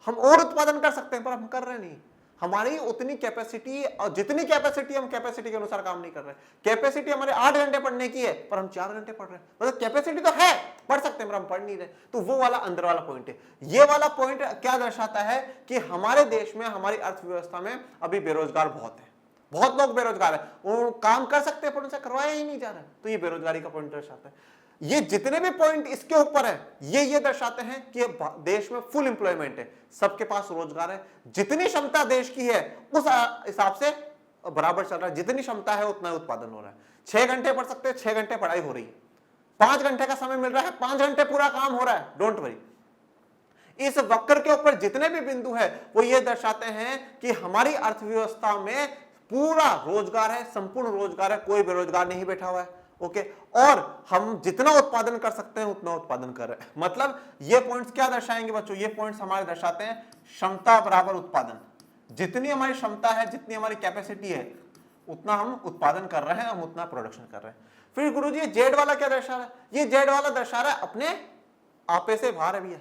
हम और उत्पादन कर सकते हैं, पर हम कर रहे नहीं। हमारी उतनी कैपेसिटी, और जितनी कैपेसिटी हम कैपेसिटी के अनुसार काम नहीं कर रहे। कैपेसिटी हमारे 8 घंटे पढ़ने की है, पर हम 4 घंटे पढ़ रहे हैं, मतलब कैपेसिटी तो है, पढ़ सकते हैं, पर हम पढ़ नहीं रहे। तो वो वाला अंदर वाला पॉइंट है। ये वाला पॉइंट क्या दर्शाता है कि हमारे देश में, हमारी अर्थव्यवस्था में अभी बेरोजगार बहुत है, बहुत लोग बेरोजगार है, वो काम कर सकते हैं पर उनसे करवाया ही नहीं जा रहा है, तो ये बेरोजगारी का पॉइंट दर्शाता है। ये जितने भी पॉइंट इसके ऊपर है, ये दर्शाते हैं कि देश में फुल एम्प्लॉयमेंट है, सबके पास रोजगार है, जितनी क्षमता देश की है उस हिसाब से बराबर चल रहा है, जितनी क्षमता है उतना उत्पादन हो रहा है। 6 घंटे पढ़ सकते हैं, 6 घंटे पढ़ाई हो रही है, 5 घंटे का समय मिल रहा है, 5 घंटे पूरा काम हो रहा है, डोंट वरी। इस वक्र के ऊपर जितने भी बिंदु है वो ये दर्शाते हैं कि हमारी अर्थव्यवस्था में पूरा रोजगार है, संपूर्ण रोजगार है, कोई बेरोजगार नहीं बैठा हुआ है, ओके। और हम जितना उत्पादन कर सकते हैं उतना उत्पादन कर रहे हैं। मतलब ये पॉइंट्स क्या दर्शाएंगे बच्चों? ये पॉइंट्स हमारे दर्शाते हैं क्षमता बराबर उत्पादन। जितनी हमारी क्षमता है, जितनी हमारी कैपेसिटी है, उतना हम उत्पादन कर रहे हैं, हम उतना प्रोडक्शन कर रहे हैं। फिर गुरुजी ये जेड वाला क्या दर्शा रहा है? ये जेड वाला दर्शा रहा है अपने आपे से बाहर है भैया,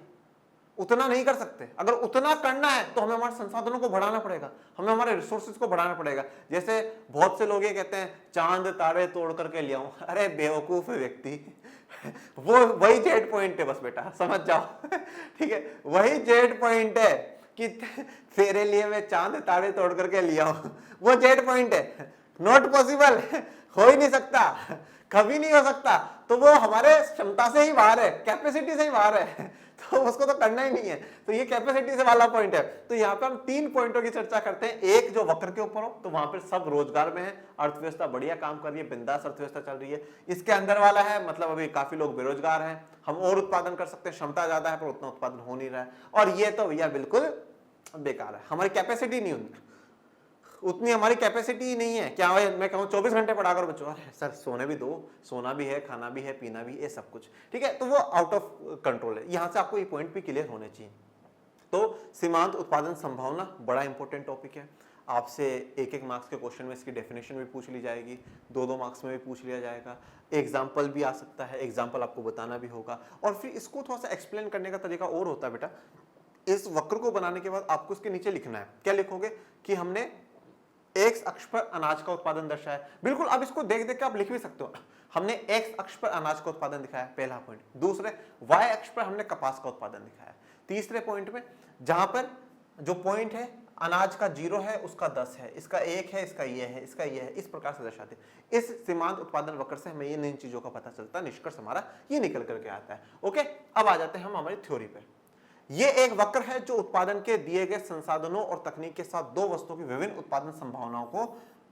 उतना नहीं कर सकते। अगर उतना करना है तो हमें हमारे संसाधनों को बढ़ाना पड़ेगा, हमें हमारे रिसोर्सेज को बढ़ाना पड़ेगा। जैसे बहुत से लोग ये कहते हैं चांद तारे तोड़ करके ले आऊं, अरे बेवकूफ है व्यक्ति वो वही जेड पॉइंट है बस बेटा, समझ जाओ ठीक है, वही जेड पॉइंट है कि तेरे लिए मैं चांद तारे तोड़ करके ले आऊं, वो जेड पॉइंट है। नॉट पॉसिबल हो ही नहीं सकता, कभी नहीं हो सकता। तो वो हमारे क्षमता से ही बाहर है, कैपेसिटी से ही बाहर है, तो उसको तो करना ही नहीं है। तो ये कैपेसिटी से वाला पॉइंट है। तो यहाँ पे हम 3 पॉइंटों की चर्चा करते हैं। एक जो वक्र के ऊपर हो, तो वहां पर सब रोजगार में है, अर्थव्यवस्था बढ़िया काम कर रही है, बिंदास अर्थव्यवस्था चल रही है। इसके अंदर वाला है, मतलब अभी काफी लोग बेरोजगार हैं, हम और उत्पादन कर सकते हैं, क्षमता ज्यादा है पर उतना उत्पादन हो नहीं रहा है। और ये तो भैया बिल्कुल बेकार है, हमारी कैपेसिटी नहीं होती, उतनी हमारी कैपेसिटी नहीं है। क्या मैं कहूँ 24 घंटे पढ़ा कर बच्चों, अरे सर सोने भी दो, सोना भी है, खाना भी है, पीना भी, ये सब कुछ ठीक है, तो वो आउट ऑफ कंट्रोल है। यहाँ से आपको ये पॉइंट भी क्लियर होने चाहिए। तो सीमांत उत्पादन संभावना बड़ा इंपॉर्टेंट टॉपिक है। आपसे 1-1 मार्क्स के क्वेश्चन में इसकी डेफिनेशन भी पूछ ली जाएगी, 2-2 मार्क्स में भी पूछ लिया जाएगा, एग्जाम्पल भी आ सकता है, एग्जाम्पल आपको बताना भी होगा। और फिर इसको थोड़ा सा एक्सप्लेन करने का तरीका और होता है बेटा, इस वक्र को बनाने के बाद आपको इसके नीचे लिखना है। क्या लिखोगे कि हमने एक्स अक्ष पर अनाज का उत्पादन दर्शाया। बिल्कुल, अब इसको देख देख के आप लिख भी सकते हो। हमने एक्स अक्ष पर अनाज का उत्पादन दिखाया, पहला पॉइंट। दूसरे वाई अक्ष पर हमने कपास का उत्पादन दिखाया। तीसरे पॉइंट में जहां पर जो पॉइंट है अनाज का 0 है, उसका 10 है, इसका 1 है, इसका ये है, इसका ये है, इस प्रकार से दर्शाते। इस सीमांत उत्पादन वक्र से हमें इन चीजों का पता चलता है, निष्कर्ष हमारा ये निकल करके आता है। ओके, अब आ जाते हैं हम हमारी थ्योरी पे। ये एक वक्र है जो उत्पादन के दिए गए संसाधनों और तकनीक के साथ 2 वस्तुओं की विभिन्न उत्पादन संभावनाओं को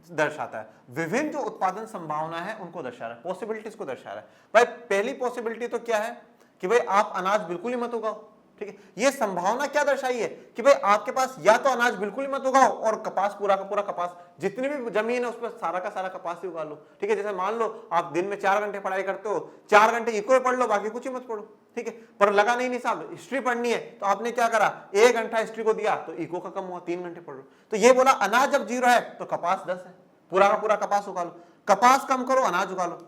दर्शाता है। विभिन्न जो उत्पादन संभावना है उनको दर्शा रहा है, पॉसिबिलिटीज को दर्शा रहा है। भाई पहली पॉसिबिलिटी तो क्या है कि भाई आप अनाज बिल्कुल ही मत उगाओ, ठीक है। ये संभावना क्या दर्शाई है कि भाई आपके पास या तो अनाज बिल्कुल ही मत उगाओ और कपास, पूरा का पूरा कपास, जितनी भी जमीन है उस पर सारा का सारा कपास ही उगा लो, ठीक है। जैसे मान लो आप दिन में 4 घंटे पढ़ाई करते हो, 4 घंटे इको पढ़ लो, बाकी कुछ ही मत पढ़ो, ठीक है। पर लगा नहीं साहब हिस्ट्री पढ़नी है, तो आपने क्या करा, 1 घंटा हिस्ट्री को दिया तो इको का कम हुआ, 3 घंटे पढ़ लो। तो ये बोला अनाज जब 0 है तो कपास 10 है, पूरा का पूरा कपास उगा लो। कपास कम करो, अनाज उगा लो।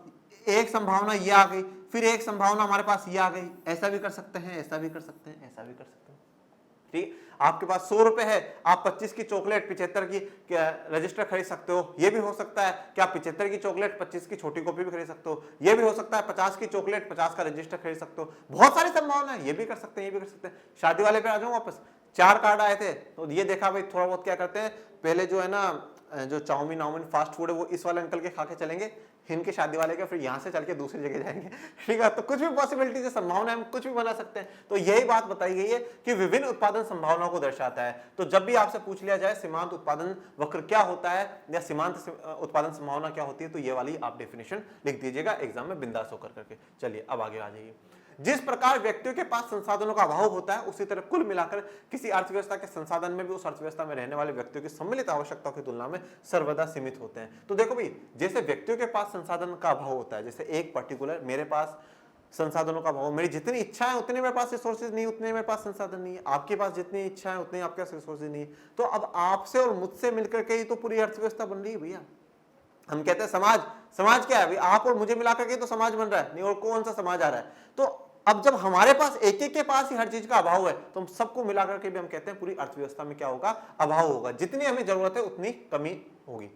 एक संभावना ये आ गई, फिर एक संभावना हमारे पास ये आ गई, ऐसा भी कर सकते हैं, ऐसा भी कर सकते हैं, ऐसा भी कर सकते हैं, ठीक। आपके पास 100 रुपए है, आप 25 की चॉकलेट 75 की रजिस्टर खरीद सकते हो। ये भी हो सकता है कि आप 75 की चॉकलेट 25 की छोटी कॉपी भी खरीद सकते हो। ये भी हो सकता है 50 की चॉकलेट 50 का रजिस्टर खरीद सकते हो। बहुत सारी संभावना है, ये भी कर सकते हैं, ये भी कर सकते हैं। शादी वाले पे आ जाऊं वापस, 4 कार्ड आए थे तो ये देखा भाई थोड़ा बहुत क्या करते हैं, पहले जो है ना जो चाउमीन नाउमीन फास्ट फूड है वो इस वाले अंकल के खा के चलेंगे, इनके शादी वाले के, फिर यहाँ से चल के दूसरी जगह जाएंगे। ठीक है, तो कुछ भी पॉसिबिलिटी से संभावना हम कुछ भी बना सकते हैं। तो यही बात बताई गई है कि विभिन्न उत्पादन संभावनाओं को दर्शाता है। तो जब भी आपसे पूछ लिया जाए सीमांत उत्पादन वक्र क्या होता है या सीमांत उत्पादन संभावना क्या होती है, तो ये वाली आप डेफिनेशन लिख दीजिएगा एग्जाम में बिंदास होकर करके। चलिए अब आगे आ जाइए। जिस प्रकार व्यक्तियों के पास संसाधनों का अभाव होता है, उसी तरह कुल मिलाकर किसी अर्थव्यवस्था के संसाधन में भी उस अर्थव्यवस्था में रहने वाले व्यक्तियों की सम्मिलित आवश्यकताओं की तुलना में सर्वदा सीमित होते हैं। तो देखो भाई, जैसे व्यक्तियों के पास संसाधन का अभाव होता है, जैसे एक पर्टिकुलर मेरे पास संसाधनों का अभाव, मेरी जितनी इच्छा है उतने मेरे पास रिसोर्सेज नहीं, उतने मेरे पास संसाधन नहीं है। आपके पास जितनी इच्छा है उतने आपके पास रिसोर्सेज नहीं है। तो अब आपसे और मुझसे मिलकर के ही तो पूरी अर्थव्यवस्था बन रही है भैया। हम कहते हैं समाज, समाज क्या है भाई? आप और मुझे मिलाकर के तो समाज बन रहा है, नहीं और कौन सा समाज आ रहा है। तो अब जब हमारे पास एक एक के पास ही हर चीज का अभाव है, तो हम सबको मिलाकर के भी हम कहते हैं पूरी अर्थव्यवस्था में क्या होगा? अभाव होगा। जितनी हमें जरूरत है उतनी कमी होगी।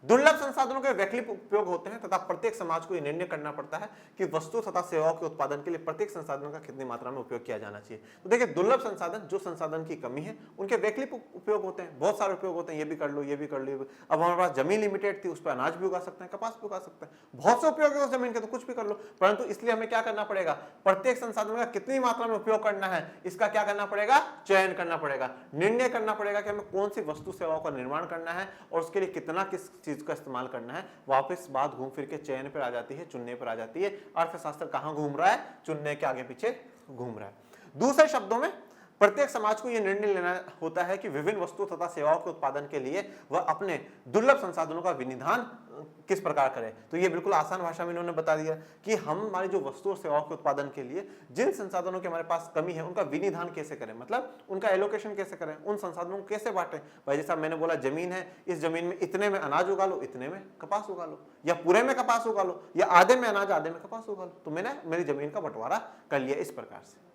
दुर्लभ संसाधनों के वैकल्पिक उपयोग होते हैं तथा प्रत्येक समाज को यह निर्णय करना पड़ता है कि वस्तु तथा सेवाओं के उत्पादन के लिए प्रत्येक संसाधन का कितनी मात्रा में उपयोग किया जाना चाहिए। तो देखिए, दुर्लभ संसाधन, जो संसाधन की कमी है, उनके वैकल्पिक उपयोग होते हैं, बहुत सारे उपयोग होते हैं। ये भी कर लो, ये भी कर लो। अब हमारे पास जमीन लिमिटेड थी, उस पर अनाज भी उगा सकते हैं, कपास भी उगा सकते हैं, बहुत से उपयोग है उस जमीन के, तो कुछ भी कर लो। परंतु इसलिए हमें क्या करना पड़ेगा? प्रत्येक संसाधन का कितनी मात्रा में उपयोग करना है, इसका क्या करना पड़ेगा? चयन करना पड़ेगा, निर्णय करना पड़ेगा कि हमें कौन सी वस्तु सेवाओं का निर्माण करना है और उसके लिए कितना किस चीज का इस्तेमाल करना है। वापस बात घूम फिर के चयन पर आ जाती है, चुनने पर आ जाती है। अर्थशास्त्र कहां घूम रहा है? चुनने के आगे पीछे घूम रहा है। दूसरे शब्दों में, प्रत्येक समाज को यह निर्णय लेना होता है कि विभिन्न वस्तु तथा सेवाओं के उत्पादन के लिए वह अपने दुर्लभ संसाधनों का विनिधान किस प्रकार करे। तो ये बिल्कुल आसान भाषा में इन्होंने बता दिया कि हम हमारी जो वस्तु और सेवाओं के उत्पादन के लिए जिन संसाधनों की हमारे पास कमी है, उनका विनिधान कैसे करें, मतलब उनका एलोकेशन कैसे करें, उन संसाधनों को कैसे बांटें। भाई जैसा मैंने बोला, जमीन है, इस जमीन में इतने में अनाज उगा लो, इतने में कपास उगा लो, या पूरे में कपास उगा लो, या आधे में अनाज आधे में कपास उगा लो। तो मैंने मेरी जमीन का बंटवारा कर लिया इस प्रकार से।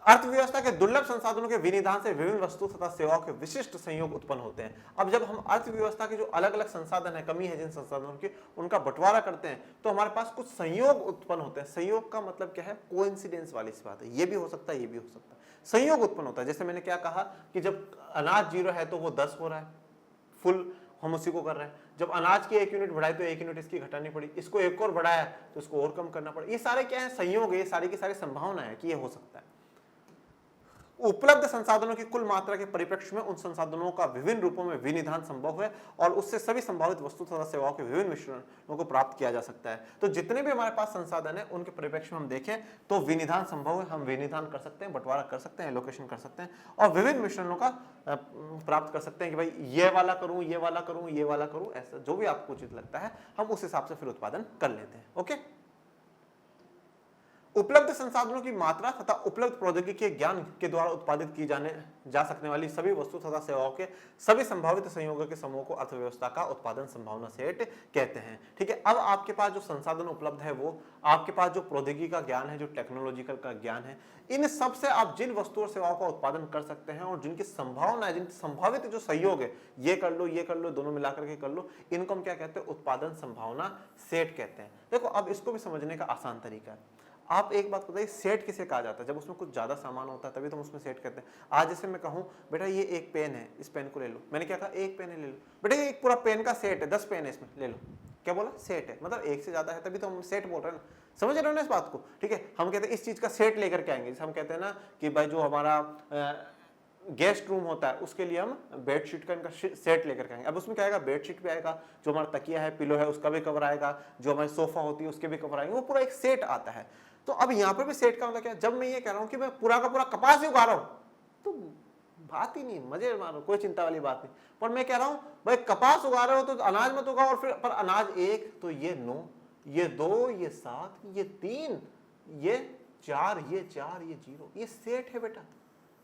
अर्थव्यवस्था के दुर्लभ संसाधनों के विनिधान से विभिन्न वस्तु तथा सेवाओं के विशिष्ट संयोग उत्पन्न होते हैं। अब जब हम अर्थव्यवस्था के जो अलग अलग संसाधन है, कमी है जिन संसाधनों की, उनका बंटवारा करते हैं, तो हमारे पास कुछ संयोग उत्पन्न होते हैं। संयोग का मतलब क्या है? कोइंसिडेंस वाली सी बात है। ये भी हो सकता है, ये भी हो सकता है, संयोग उत्पन्न होता है। जैसे मैंने क्या कहा कि जब अनाज 0 है तो वो 10 हो रहा है, फुल हम उसी को कर रहे हैं। जब अनाज की 1 यूनिट बढ़ाई तो 1 यूनिट इसकी घटानी पड़ी, इसको एक और बढ़ाया तो इसको और कम करना पड़ा। ये सारे क्या है? संयोग है। ये सारी की सारी संभावना है कि ये हो सकता है। उपलब्ध संसाधनों की कुल मात्रा के परिप्रेक्ष्य में उन संसाधनों का विभिन्न रूपों में विनिधान संभव है और उससे सभी संभावित वस्तु तथा सेवाओं के विभिन्न मिश्रणों को प्राप्त किया जा सकता है। तो जितने भी हमारे पास संसाधन है, उनके परिप्रेक्ष्य में हम देखें तो विनिधान संभव है। हम विनिधान कर सकते हैं, बंटवारा कर सकते हैं, एलोकेशन कर सकते हैं और विभिन्न मिश्रणों का प्राप्त कर सकते हैं कि भाई ये वाला करूं, ये वाला करूं, ये वाला करूं, ऐसा जो भी आपको उचित लगता है हम उस हिसाब से फिर उत्पादन कर लेते हैं। ओके। उपलब्ध संसाधनों की मात्रा तथा उपलब्ध प्रौद्योगिकी के ज्ञान के द्वारा उत्पादित की जा सकने वाली सभी वस्तु तथा सेवाओं के सभी संभावित संयोगों के समूह को अर्थव्यवस्था का उत्पादन संभावना सेट कहते हैं। ठीक है। अब आपके पास जो संसाधन उपलब्ध है, वो आपके पास जो प्रौद्योगिकी का ज्ञान है, जो टेक्नोलॉजिकल का ज्ञान है, इन सब से आप जिन वस्तु और सेवाओं का उत्पादन कर सकते हैं और जिनकी संभावना है, जिनकी संभावित जो सहयोग है, ये कर लो, ये कर लो, दोनों मिलाकर के कर लो, इनको हम क्या कहते हैं? उत्पादन संभावना सेट कहते हैं। देखो, अब इसको भी समझने का आसान तरीका है। आप एक बात बताइए, सेट किसे कहा जाता है? जब उसमें कुछ ज्यादा सामान होता है तभी तो हम उसमें सेट करते हैं। आज जैसे मैं कहूं बेटा ये एक पेन है, इस पेन को ले लो, मैंने क्या कहा? एक पेन है, ले लो। बेटा ये एक पूरा पेन का सेट है, 10 पेन है इसमें, ले लो। क्या बोला? सेट है, मतलब एक से ज्यादा है तभी तो हम सेट बोल रहे हैं ना। समझ रहे हो ना इस बात को? ठीक है। हम कहते हैं इस चीज का सेट लेकर के आएंगे। जैसे हम कहते हैं ना कि भाई जो हमारा गेस्ट रूम होता है उसके लिए हम बेडशीट का इनका सेट लेकर के आएंगे। अब उसमें क्या आएगा? बेडशीट भी आएगा, जो हमारा तकिया है, पिलो है, उसका भी कवर आएगा, जो हमारी सोफा होती है उसके भी कवर आएंगे, वो पूरा एक सेट आता है। तो अब यहाँ पर भी सेट का मतलब क्या? जब मैं ये कह रहा हूँ कि मैं पूरा का पूरा कपास ही उगा रहा हूँ तो बात ही नहीं, मजे मारो, कोई चिंता वाली बात नहीं। पर मैं कह रहा हूँ भाई कपास उगा रहे हो तो अनाज मत उगाओ, और फिर पर अनाज 1 तो ये 9, ये 2, ये 7, ये 3, ये 4, ये 4, ये 0, ये सेट है बेटा,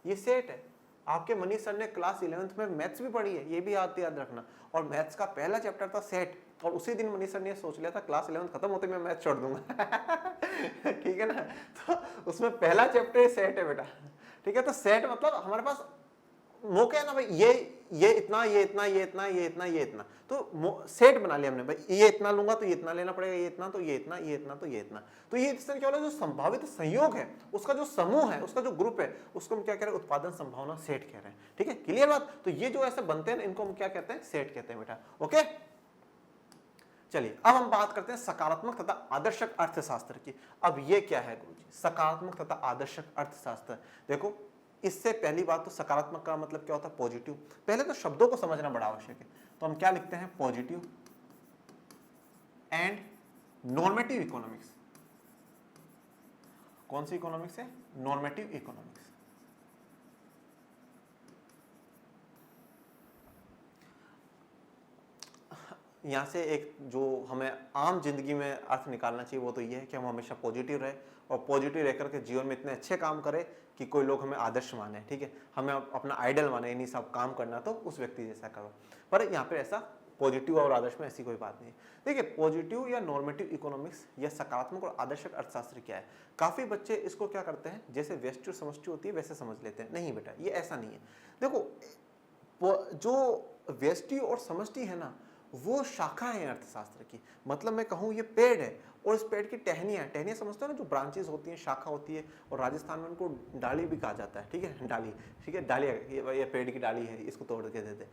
ये सेट है। आपके मनीष सर ने क्लास 11th में मैथ्स भी पढ़ी है, ये भी याद रखना। और मैथ्स का पहला चैप्टर था सेट, और उसी दिन मनीष सर ने सोच लिया था क्लास 11th खत्म होते मैं मैथ्स छोड़ दूंगा। ठीक है ना। तो उसमें पहला चैप्टर सेट है बेटा। ठीक है। तो सेट मतलब हमारे पास मौके है ना भाई, ये इतना, ये इतना, ये इतना, ये इतना, ये इतना, तो सेट बना लिया हमने भाई, ये इतना लूंगा तो ये इतना लेना पड़ेगा, ये इतना तो ये इतना, ये इतना तो ये इतना। तो ये इससे क्या हो रहा है, जो संभावित संयोग है उसका जो समूह है, उसका जो ग्रुप है, उसको हम क्या कह रहे हैं, उत्पादन संभावना सेट कह रहे हैं। ठीक है, क्लियर बात। तो ये जो ऐसे बनते हैं इनको हम क्या कहते हैं, सेट कहते हैं बेटा। ओके, चलिए अब हम बात करते हैं सकारात्मक तथा आदर्शक अर्थशास्त्र की। अब ये क्या है गुरुजी, सकारात्मक तथा आदर्शक अर्थशास्त्र। देखो, इससे पहली बात तो सकारात्मक का मतलब क्या होता है, पॉजिटिव। पहले तो शब्दों को समझना बड़ा आवश्यक है, तो हम क्या लिखते हैं, पॉजिटिव एंड नॉर्मेटिव इकोनॉमिक्स। कौन सी इकोनॉमिक्स है, नॉर्मेटिव इकोनॉमिक्स। यहां से एक जो हमें आम जिंदगी में अर्थ निकालना चाहिए वो तो ये है कि हम हमेशा पॉजिटिव रहे और पॉजिटिव रहकर के जीवन में इतने अच्छे काम करें कि कोई लोग हमें आदर्श माने। ठीक है, हमें अपना आइडल माने, इन्हीं सब काम करना तो उस व्यक्ति जैसा करो। पर यहाँ पे ऐसा पॉजिटिव और आदर्श में ऐसी कोई बात नहीं है। देखिए, पॉजिटिव या नॉर्मेटिव इकोनॉमिक्स या सकारात्मक और आदर्शक अर्थशास्त्र क्या है। काफी बच्चे इसको क्या करते हैं, जैसे व्यष्टि और समष्टि होती है वैसे समझ लेते हैं। नहीं बेटा, ये ऐसा नहीं है। देखो, जो व्यष्टि और समष्टि है ना, वो शाखा है अर्थशास्त्र की। मतलब मैं कहूँ ये पेड़ है और इस पेड़ की टहनियाँ समझते हो ना, जो ब्रांचेस होती हैं, शाखा होती है, और राजस्थान में उनको डाली भी कहा जाता है। ठीक है, डाली, ठीक है, डाली, ये पेड़ की डाली है, इसको तोड़ के देते हैं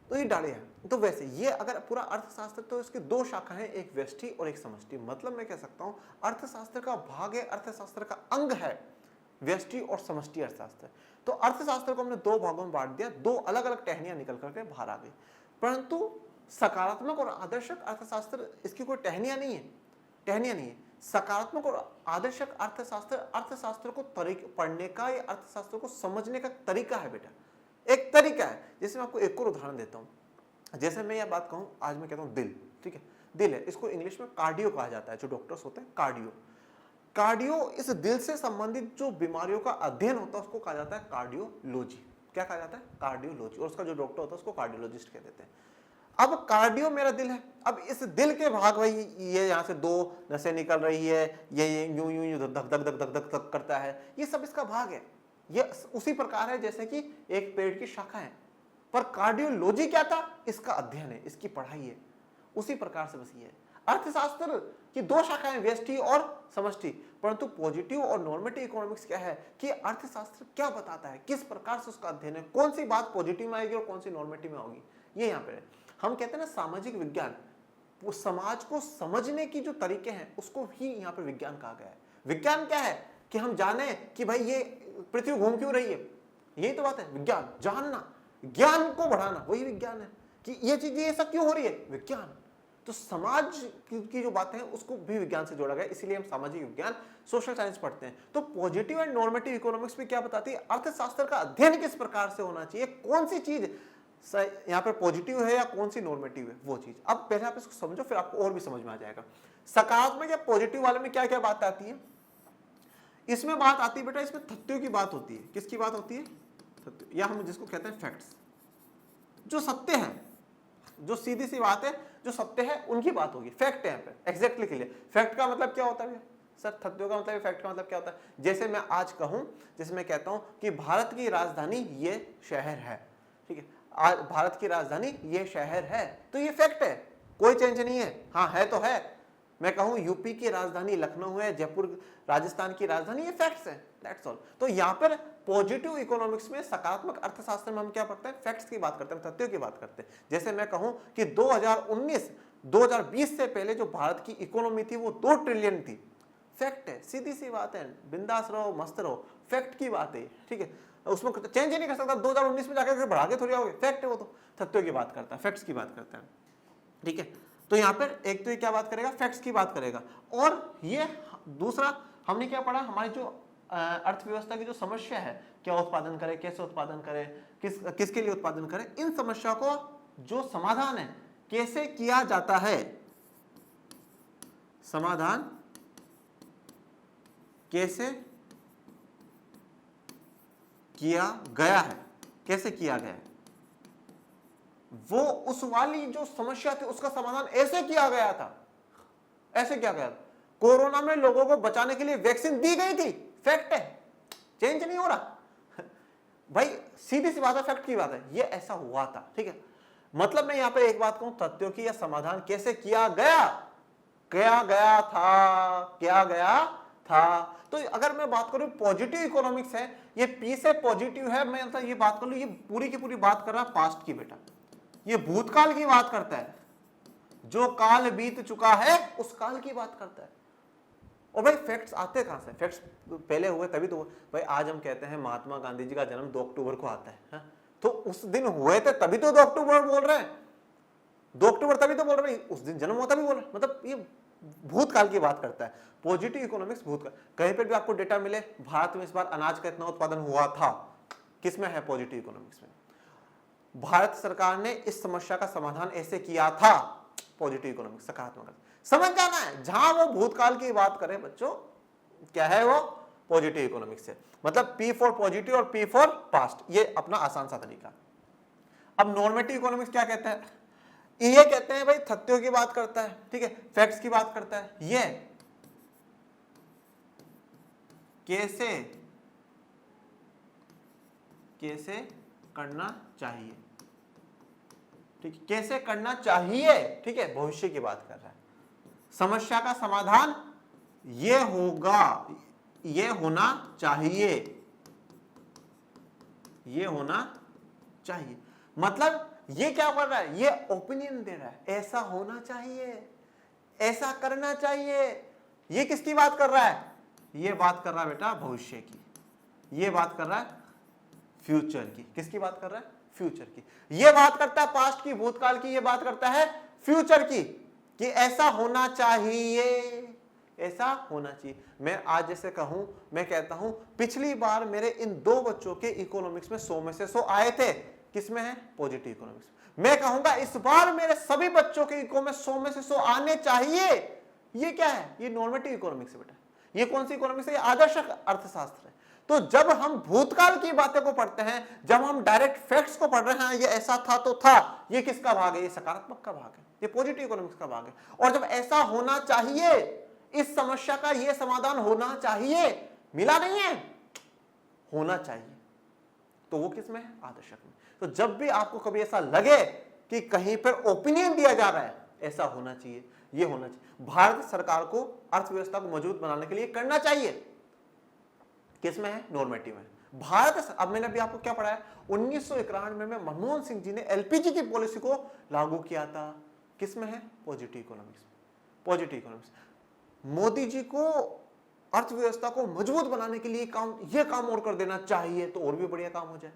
तो ये डाली है। तो वैसे ये अगर पूरा अर्थशास्त्र, तो इसकी दो शाखा है, एक व्यष्टि और एक समष्टि। मतलब मैं कह सकता हूँ अर्थशास्त्र का भाग है, अर्थशास्त्र का अंग है व्यष्टि और समष्टि अर्थशास्त्र। तो अर्थशास्त्र को हमने दो भागों में बांट दिया, दो अलग अलग टहनियां निकल करके बाहर आ गई। परंतु सकारात्मक और आदर्शक अर्थशास्त्र, इसकी कोई टहनियां नहीं है। सकारात्मक और आदर्शक अर्थशास्त्र, अर्थशास्त्र को पढ़ने का या अर्थशास्त्र को समझने का तरीका है बेटा, एक तरीका है। जैसे मैं आपको एक और उदाहरण देता हूं। जैसे मैं यह बात कहूं, आज मैं कहता हूं दिल, ठीक है, दिल है, इसको इंग्लिश में कार्डियो कहा जाता है। जो डॉक्टर्स होते हैं, कार्डियो, इस दिल से संबंधित जो बीमारियों का अध्ययन होता है उसको कहा जाता है कार्डियोलॉजी। क्या कहा जाता है, कार्डियोलॉजी। और उसका जो डॉक्टर होता है उसको कार्डियोलॉजिस्ट कह देते हैं। अब कार्डियो मेरा दिल है, अब इस दिल के भाग, भाई ये यहाँ से दो नसें निकल रही है, ये यूं यूं यूं धक धक धक धक धक धक करता है, ये सब इसका भाग है। ये उसी प्रकार है जैसे कि एक पेड़ की शाखा है। पर कार्डियोलॉजी क्या था, इसका अध्ययन है, इसकी पढ़ाई है। उसी प्रकार से बस ये है। अर्थशास्त्र की दो शाखाएं, व्यष्टि और समष्टि। परंतु पॉजिटिव और नॉर्मेटिव इकोनॉमिक्स क्या है कि अर्थशास्त्र क्या बताता है, किस प्रकार से उसका अध्ययन है, कौन सी बात पॉजिटिव में आएगी और कौन सी नॉर्मेटिव में होगी, ये यहाँ पे है। हम कहते हैं ना सामाजिक विज्ञान, वो समाज को समझने की जो तरीके हैं उसको ही यहाँ पे विज्ञान कहा गया है। विज्ञान क्या है कि हम जाने कि भाई ये पृथ्वी घूम क्यों रही है, यही तो बात है। विज्ञान जानना, ज्ञान को बढ़ाना, वही विज्ञान है कि ये चीज ऐसा क्यों हो रही है, विज्ञान। तो समाज की जो बातें हैं उसको भी विज्ञान से जोड़ा गया, इसीलिए हम सामाजिक विज्ञान, सोशल साइंस पढ़ते हैं। तो पॉजिटिव एंड नॉर्मेटिव इकोनॉमिक्स भी क्या बताती है, अर्थशास्त्र का अध्ययन किस प्रकार से होना चाहिए, कौन सी चीज यहाँ पे पॉजिटिव है या कौन सी नॉर्मेटिव है, वो चीज। अब पहले आप इसको समझो, फिर आपको और भी समझ में आ जाएगा। सकारात्मक या पॉजिटिव वाले में क्या क्या बात आती है, इसमें बात आती है बेटा, इसमें तथ्यों की बात होती है। किसकी बात होती है, तथ्य, या हम जिसको कहते हैं फैक्ट्स, जो सत्य है, जो सीधी सी बात है, जो सत्य है उनकी बात होगी। फैक्ट है यहाँ पे, एग्जैक्टली क्लियर। फैक्ट का मतलब क्या होता है सर, तथ्यों का मतलब, फैक्ट का मतलब क्या होता है। जैसे मैं आज कहूं, जैसे मैं कहता हूं कि भारत की राजधानी ये शहर है, ठीक है, आज भारत की राजधानी ये शहर है, तो ये फैक्ट है, कोई चेंज नहीं है, हाँ है तो है। मैं कहूं यूपी की राजधानी लखनऊ है, जयपुर राजस्थान की राजधानी, ये फैक्ट्स हैं, दैट्स ऑल। तो यहाँ पर पॉजिटिव इकोनॉमिक्स में, सकारात्मक अर्थशास्त्र में हम क्या पढ़ते हैं, फैक्ट्स की बात करते हैं, तथ्यों की बात करते हैं। जैसे मैं कहूं कि 2019-2020 से पहले जो भारत की इकोनॉमी थी वो 2 ट्रिलियन थी, फैक्ट है, सीधी सी बात है, बिंदास रहो, मस्त रहो, फैक्ट की बात है, ठीक है, उसमें चेंज ही नहीं कर सकता। 2019 में जाकर बढ़ा के थोड़ी आओगे, फैक्ट है वो, तो तथ्यों की बात करता है, फैक्ट्स की बात करता है, ठीक है। तो यहाँ पर एक तो ये क्या बात करेगा, फैक्ट्स की बात करेगा। और ये दूसरा हमने क्या पढ़ा, हमारी जो अर्थव्यवस्था की जो समस्या है, क्या उत्पादन करें, कैसे उत्पादन करें, किसके लिए उत्पादन करें, इन समस्या को जो समाधान है कैसे किया जाता है, समाधान कैसे किया गया है, कैसे किया गया है, वो उस वाली जो समस्या थी उसका समाधान ऐसे किया गया था, ऐसे किया गया था। कोरोना में लोगों को बचाने के लिए वैक्सीन दी गई थी, फैक्ट है, चेंज नहीं हो रहा। भाई सीधी सी बात है, फैक्ट की बात है, ये ऐसा हुआ था, ठीक है। मतलब मैं यहां पे एक बात कहूं, तथ्यों की यह समाधान कैसे किया गया, किया गया था। तो अगर मैं बात करूं पॉजिटिव इकोनॉमिक्स है, ये पी से पॉजिटिव है, मैं मतलब ये बात कर लूं, ये पूरी की पूरी बात कर रहा है पास्ट की बेटा, ये भूतकाल की बात करता है, जो काल बीत चुका है उस काल की बात करता है। और भाई फैक्ट्स आते कहां से, फैक्ट्स पहले हुए तभी तो भाई आज हम कहते हैं महात्मा गांधी जी का जन्म 2 अक्टूबर को आता है, हा? तो उस दिन हुए थे तभी तो 2 अक्टूबर बोल रहे हैं, 2 अक्टूबर तभी तो बोल रहे हैं, उस दिन जन्म हुआ तभी बोल रहे हैं, मतलब ये भूतकाल की बात करता है। पॉजिटिव इकोनॉमिक्स भूतकाल, कहीं पर भी आपको डेटा मिले भारत में इस बार अनाज का इतना उत्पादन हुआ था, किसमें है, पॉजिटिव इकोनॉमिक्स में। भारत सरकार ने इस समस्या का समाधान ऐसे किया था, पॉजिटिव इकोनॉमिक्स, सकारात्मक। समझ जाना है, जहां वो भूतकाल की बात करें बच्चों, क्या है वो, पॉजिटिव इकोनॉमिक्स है। मतलब P फॉर पॉजिटिव और P फॉर पास्ट, ये अपना आसान सा तरीका। अब नॉर्मेटिव इकोनॉमिक्स क्या कहते हैं, ये कहते हैं भाई तथ्यों की बात करता है, ठीक है, फैक्ट्स की बात करता है, ये कैसे करना चाहिए, ठीक, कैसे करना चाहिए, ठीक है, भविष्य की बात कर रहा है। समस्या का समाधान ये होगा, ये होना चाहिए, ये होना चाहिए। मतलब ये क्या कर रहा है, ये ओपिनियन दे रहा है, ऐसा होना चाहिए, ऐसा करना चाहिए। ये किसकी बात कर रहा है, ये बात कर रहा है बेटा भविष्य की, ये बात कर रहा है फ्यूचर की। किसकी बात कर रहा है, फ्यूचर की। ये बात करता है पास्ट की, भूतकाल की, ये बात करता है फ्यूचर की, कि ऐसा होना चाहिए, ऐसा होना चाहिए। मैं आज जैसे कहूं, मैं कहता हूं पिछली बार मेरे इन 2 बच्चों के इकोनॉमिक्स में 100 में से 100 आए थे, किसमें है, पॉजिटिव इकोनॉमिक्स। मैं कहूंगा इस बार मेरे सभी बच्चों के इको में 100 में से 100 आने चाहिए, ये क्या है, ये नॉर्मेटिव इकोनॉमिक्स है बेटा। ये कौन सी इकोनॉमिक्स है, ये आदर्श अर्थशास्त्र है। तो जब हम भूतकाल की बातें को पढ़ते हैं, जब हम डायरेक्ट फैक्ट्स को पढ़ रहे हैं, ये ऐसा था तो था, ये किसका भाग है, ये सकारात्मक का भाग है, ये पॉजिटिव इकोनॉमिक्स का भाग है। और जब ऐसा होना चाहिए, इस समस्या का ये समाधान होना चाहिए, मिला नहीं है, होना चाहिए, तो वो किसमें है, आदर्शक में। तो जब भी आपको कभी ऐसा लगे कि कहीं पर ओपिनियन दिया जा रहा है, ऐसा होना चाहिए, ये होना चाहिए, भारत सरकार को अर्थव्यवस्था को मजबूत बनाने के लिए करना चाहिए, किसमें है, नॉर्मेटिव में। भारत, अब मैंने अभी आपको क्या पढ़ाया, 1991 में मनमोहन सिंह जी ने एलपीजी की पॉलिसी को लागू किया था, किसमें है, positive economics, positive economics. Modi ji को अर्थव्यवस्था को मजबूत बनाने के लिए ये काम और कर देना चाहिए, तो और भी बढ़िया काम हो जाए,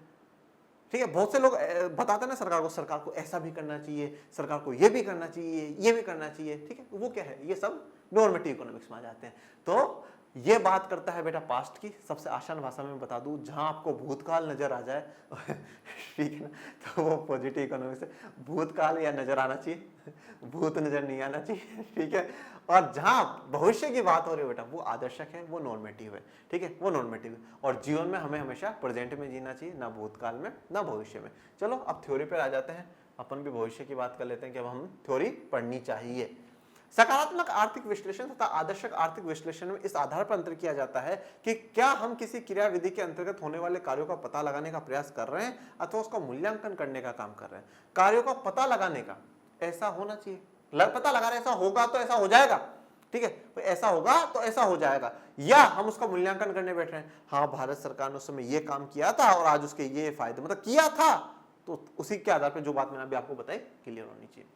ठीक है। बहुत से लोग बताते हैं ना सरकार को ऐसा भी करना चाहिए, सरकार को ये भी करना चाहिए, ये भी करना चाहिए, ठीक है, वो क्या है, ये सब नॉर्मेटिव इकोनॉमिक्स में आ जाते हैं। तो ये बात करता है बेटा पास्ट की, सबसे आसान भाषा में बता दूं, जहां आपको भूतकाल नजर आ जाए ठीक है ना, तो वो पॉजिटिव इकोनॉमिक्स है। भूतकाल या नजर आना चाहिए, भूत नजर नहीं आना चाहिए, ठीक है। और जहां भविष्य की बात हो रही है बेटा, वो आदर्शक है, वो नॉर्मेटिव है, ठीक है, वो नॉर्मेटिव है। और जीवन में हमें हमेशा प्रेजेंट में जीना चाहिए, ना भूतकाल में ना भविष्य में। चलो अब थ्योरी पर आ जाते हैं, अपन भी भविष्य की बात कर लेते हैं कि अब हम थ्योरी पढ़नी चाहिए। सकारात्मक आर्थिक विश्लेषण तथा आदर्शक आर्थिक विश्लेषण में इस आधार पर अंतर किया जाता है कि क्या हम किसी क्रियाविधि के अंतर्गत होने वाले कार्यों का पता लगाने का प्रयास कर रहे हैं अथवा उसका मूल्यांकन करने का काम कर रहे हैं। कार्यों का पता लगाने का, ऐसा होना चाहिए, पता लगा रहे ऐसा होगा तो ऐसा हो जाएगा, ठीक है, तो ऐसा होगा तो ऐसा हो जाएगा, या हम उसका मूल्यांकन करने बैठ रहे हैं, हाँ भारत सरकार ने उस समय ये काम किया था और आज उसके ये फायदे, मतलब किया था, तो उसी के आधार पर जो बात मैंने अभी आपको बताई क्लियर होनी चाहिए।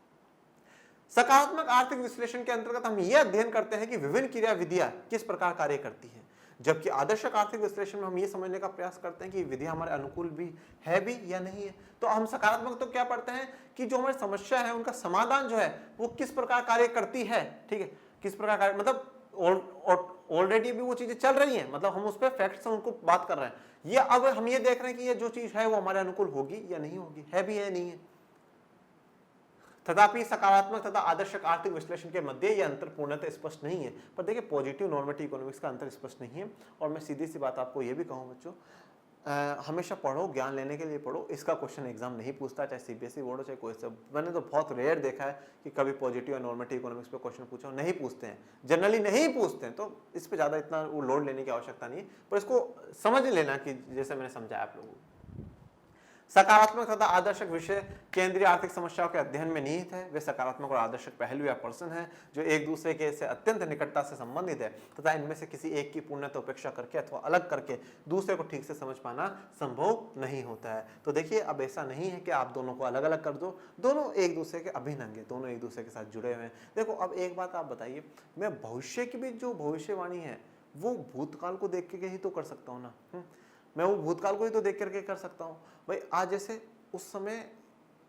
सकारात्मक आर्थिक विश्लेषण के अंतर्गत हम यह अध्ययन करते हैं कि विभिन्न क्रियाविधियां किस प्रकार कार्य करती हैं, जबकि आदर्शक आर्थिक विश्लेषण में हम ये समझने का प्रयास करते हैं कि विधि हमारे अनुकूल भी है या नहीं है। तो हम सकारात्मक तो क्या पढ़ते हैं कि जो हमारी समस्या है उनका समाधान जो है वो किस प्रकार कार्य करती है, ठीक है, किस प्रकार कार्य, मतलब ऑलरेडी भी वो चीजें चल रही हैं, मतलब हम उस पर फैक्ट्स उनको बात कर रहे हैं, ये अब हम ये देख रहे हैं कि ये जो चीज है वो हमारे अनुकूल होगी या नहीं होगी, है भी या नहीं है। तथापि सकारात्मक तथा आदर्शक आर्थिक विश्लेषण के मध्य यह अंतर पूर्णतः स्पष्ट नहीं है। पर देखिए पॉजिटिव नॉर्मेटिव इकोनॉमिक्स का अंतर स्पष्ट नहीं है। और मैं सीधी सी बात आपको यह भी कहूँ बच्चों, हमेशा पढ़ो, ज्ञान लेने के लिए पढ़ो। इसका क्वेश्चन एग्जाम नहीं पूछता, चाहे सीबीएसई बोर्ड हो चाहे कोई सा। मैंने तो बहुत रेयर देखा है कि कभी पॉजिटिव या नॉर्मेटिव इकोनॉमिक्स पे क्वेश्चन पूछा, नहीं पूछते हैं, जनरली नहीं पूछते हैं, तो इस पे ज़्यादा इतना वो लोड लेने की आवश्यकता नहीं है। पर इसको समझ लेना कि जैसे मैंने समझाया आप लोगों को। सकारात्मक तथा आदर्शक विषय केंद्रीय आर्थिक समस्याओं के अध्ययन में निहित है। वे सकारात्मक और आदर्शक पहलू या पर्सन हैं जो एक दूसरे के से अत्यंत निकटता से संबंधित है तथा इनमें से किसी एक की पूर्णतः उपेक्षा करके अथवा अलग करके दूसरे को ठीक से समझ पाना संभव नहीं होता है। तो देखिए, अब ऐसा नहीं है कि आप दोनों को अलग अलग कर दो, दोनों एक दूसरे के अभिन्न अंग हैं, दोनों एक दूसरे के साथ जुड़े हुए हैं। देखो, अब एक बात आप बताइए, मैं भविष्य की भी जो भविष्यवाणी है वो भूतकाल को देख के ही तो कर सकता हूँ ना। मैं वो भूतकाल को ही तो देख करके कर सकता हूँ। भाई आज जैसे उस समय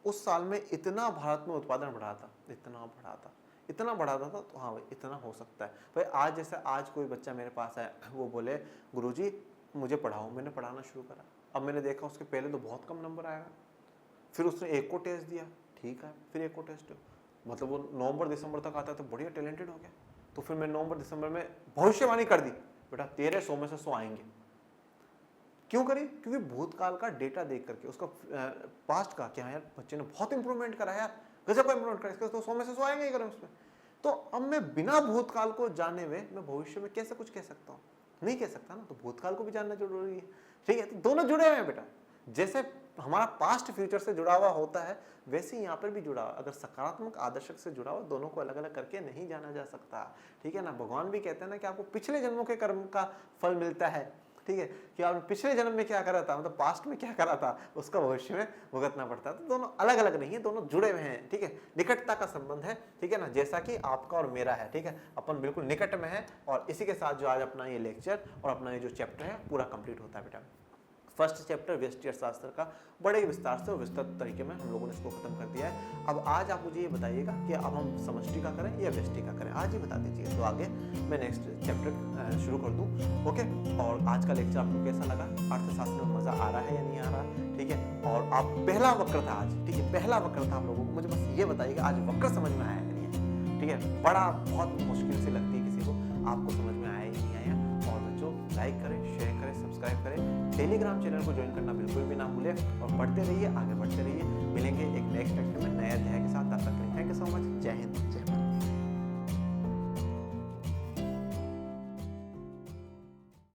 उस साल में इतना भारत में उत्पादन बढ़ा था, इतना बढ़ाता था, तो हाँ भाई इतना हो सकता है। भाई आज जैसे आज कोई बच्चा मेरे पास है, वो बोले गुरुजी मुझे पढ़ाओ, मैंने पढ़ाना शुरू करा। अब मैंने देखा उसके पहले तो बहुत कम नंबर आएगा, फिर उसने एक को टेस्ट दिया, ठीक है, फिर एक को टेस्ट, मतलब वो नवंबर दिसंबर तक आता है तो बढ़िया टैलेंटेड हो गया। तो फिर मैं नवंबर दिसंबर में भविष्यवाणी कर दी, बेटा तेरे 100 में से 100 आएंगे। क्यों करी? क्योंकि भूतकाल का डेटा देख करके, उसका पास्ट का क्या यार बच्चे ने बहुत इंप्रूवमेंट करा यार, गजब का इंप्रूवमेंट करा, इसका तो 100 में से 100 आएंगे ही करें उसमें। तो अब मैं बिना भूतकाल को जाने हुए मैं भविष्य में कैसे कुछ कह सकता हूँ? नहीं कह सकता ना। तो भूतकाल को भी जानना जरूरी है, ठीक है। तो दोनों जुड़े हुए हैं बेटा, जैसे हमारा पास्ट फ्यूचर से जुड़ा हुआ होता है वैसे ही यहाँ पर भी जुड़ा हुआ। अगर सकारात्मक आदर्शक से जुड़ा हुआ, दोनों को अलग अलग करके नहीं जाना जा सकता, ठीक है ना। भगवान भी कहते हैं ना कि आपको पिछले जन्मों के कर्म का फल मिलता है, ठीक है, कि आपने पिछले जन्म में क्या करा था, मतलब पास्ट में क्या करा था, उसका भविष्य में भुगतना पड़ता है। तो दोनों अलग अलग नहीं है, दोनों जुड़े हुए हैं, ठीक है। निकटता का संबंध है, ठीक है ना, जैसा कि आपका और मेरा है, ठीक है। अपन बिल्कुल निकट में है। और इसी के साथ जो आज अपना ये लेक्चर और अपना ये जो चैप्टर है पूरा कंप्लीट होता है बेटा। फर्स्ट चैप्टर व्यष्टि अर्थशास्त्र का बड़े ही विस्तार से और विस्तृत तरीके में हम लोगों ने इसको खत्म कर दिया है। अब आज आप मुझे ये बताइएगा कि अब हम समष्टि का करें या व्यष्टि का करें, आज ही बता दीजिए, तो आगे मैं नेक्स्ट चैप्टर शुरू कर दूं। ओके, और आज का लेक्चर आपको कैसा लगा? अर्थशास्त्र में मजा आ रहा है या नहीं आ रहा, ठीक है। और आप पहला वक्र था आज, ठीक है, पहला वक्र था आप लोगों को, मुझे बस ये बताइएगा आज वक्र समझ में आया या नहीं, ठीक है। बड़ा बहुत मुश्किल से लगती है किसी को, आपको समझ में आया या नहीं आया। और बच्चों लाइक करें, शेयर करें, सब्सक्राइब करें, टेलीग्राम चैनल को ज्वाइन करना बिल्कुल भी ना भूलें और पढ़ते रहिए, आगे बढ़ते रहिए। मिलेंगे एक नेक्स्ट लेक्चर में नए अध्याय के साथ, तब तक के लिए थैंक यू सो मच। जय हिंद।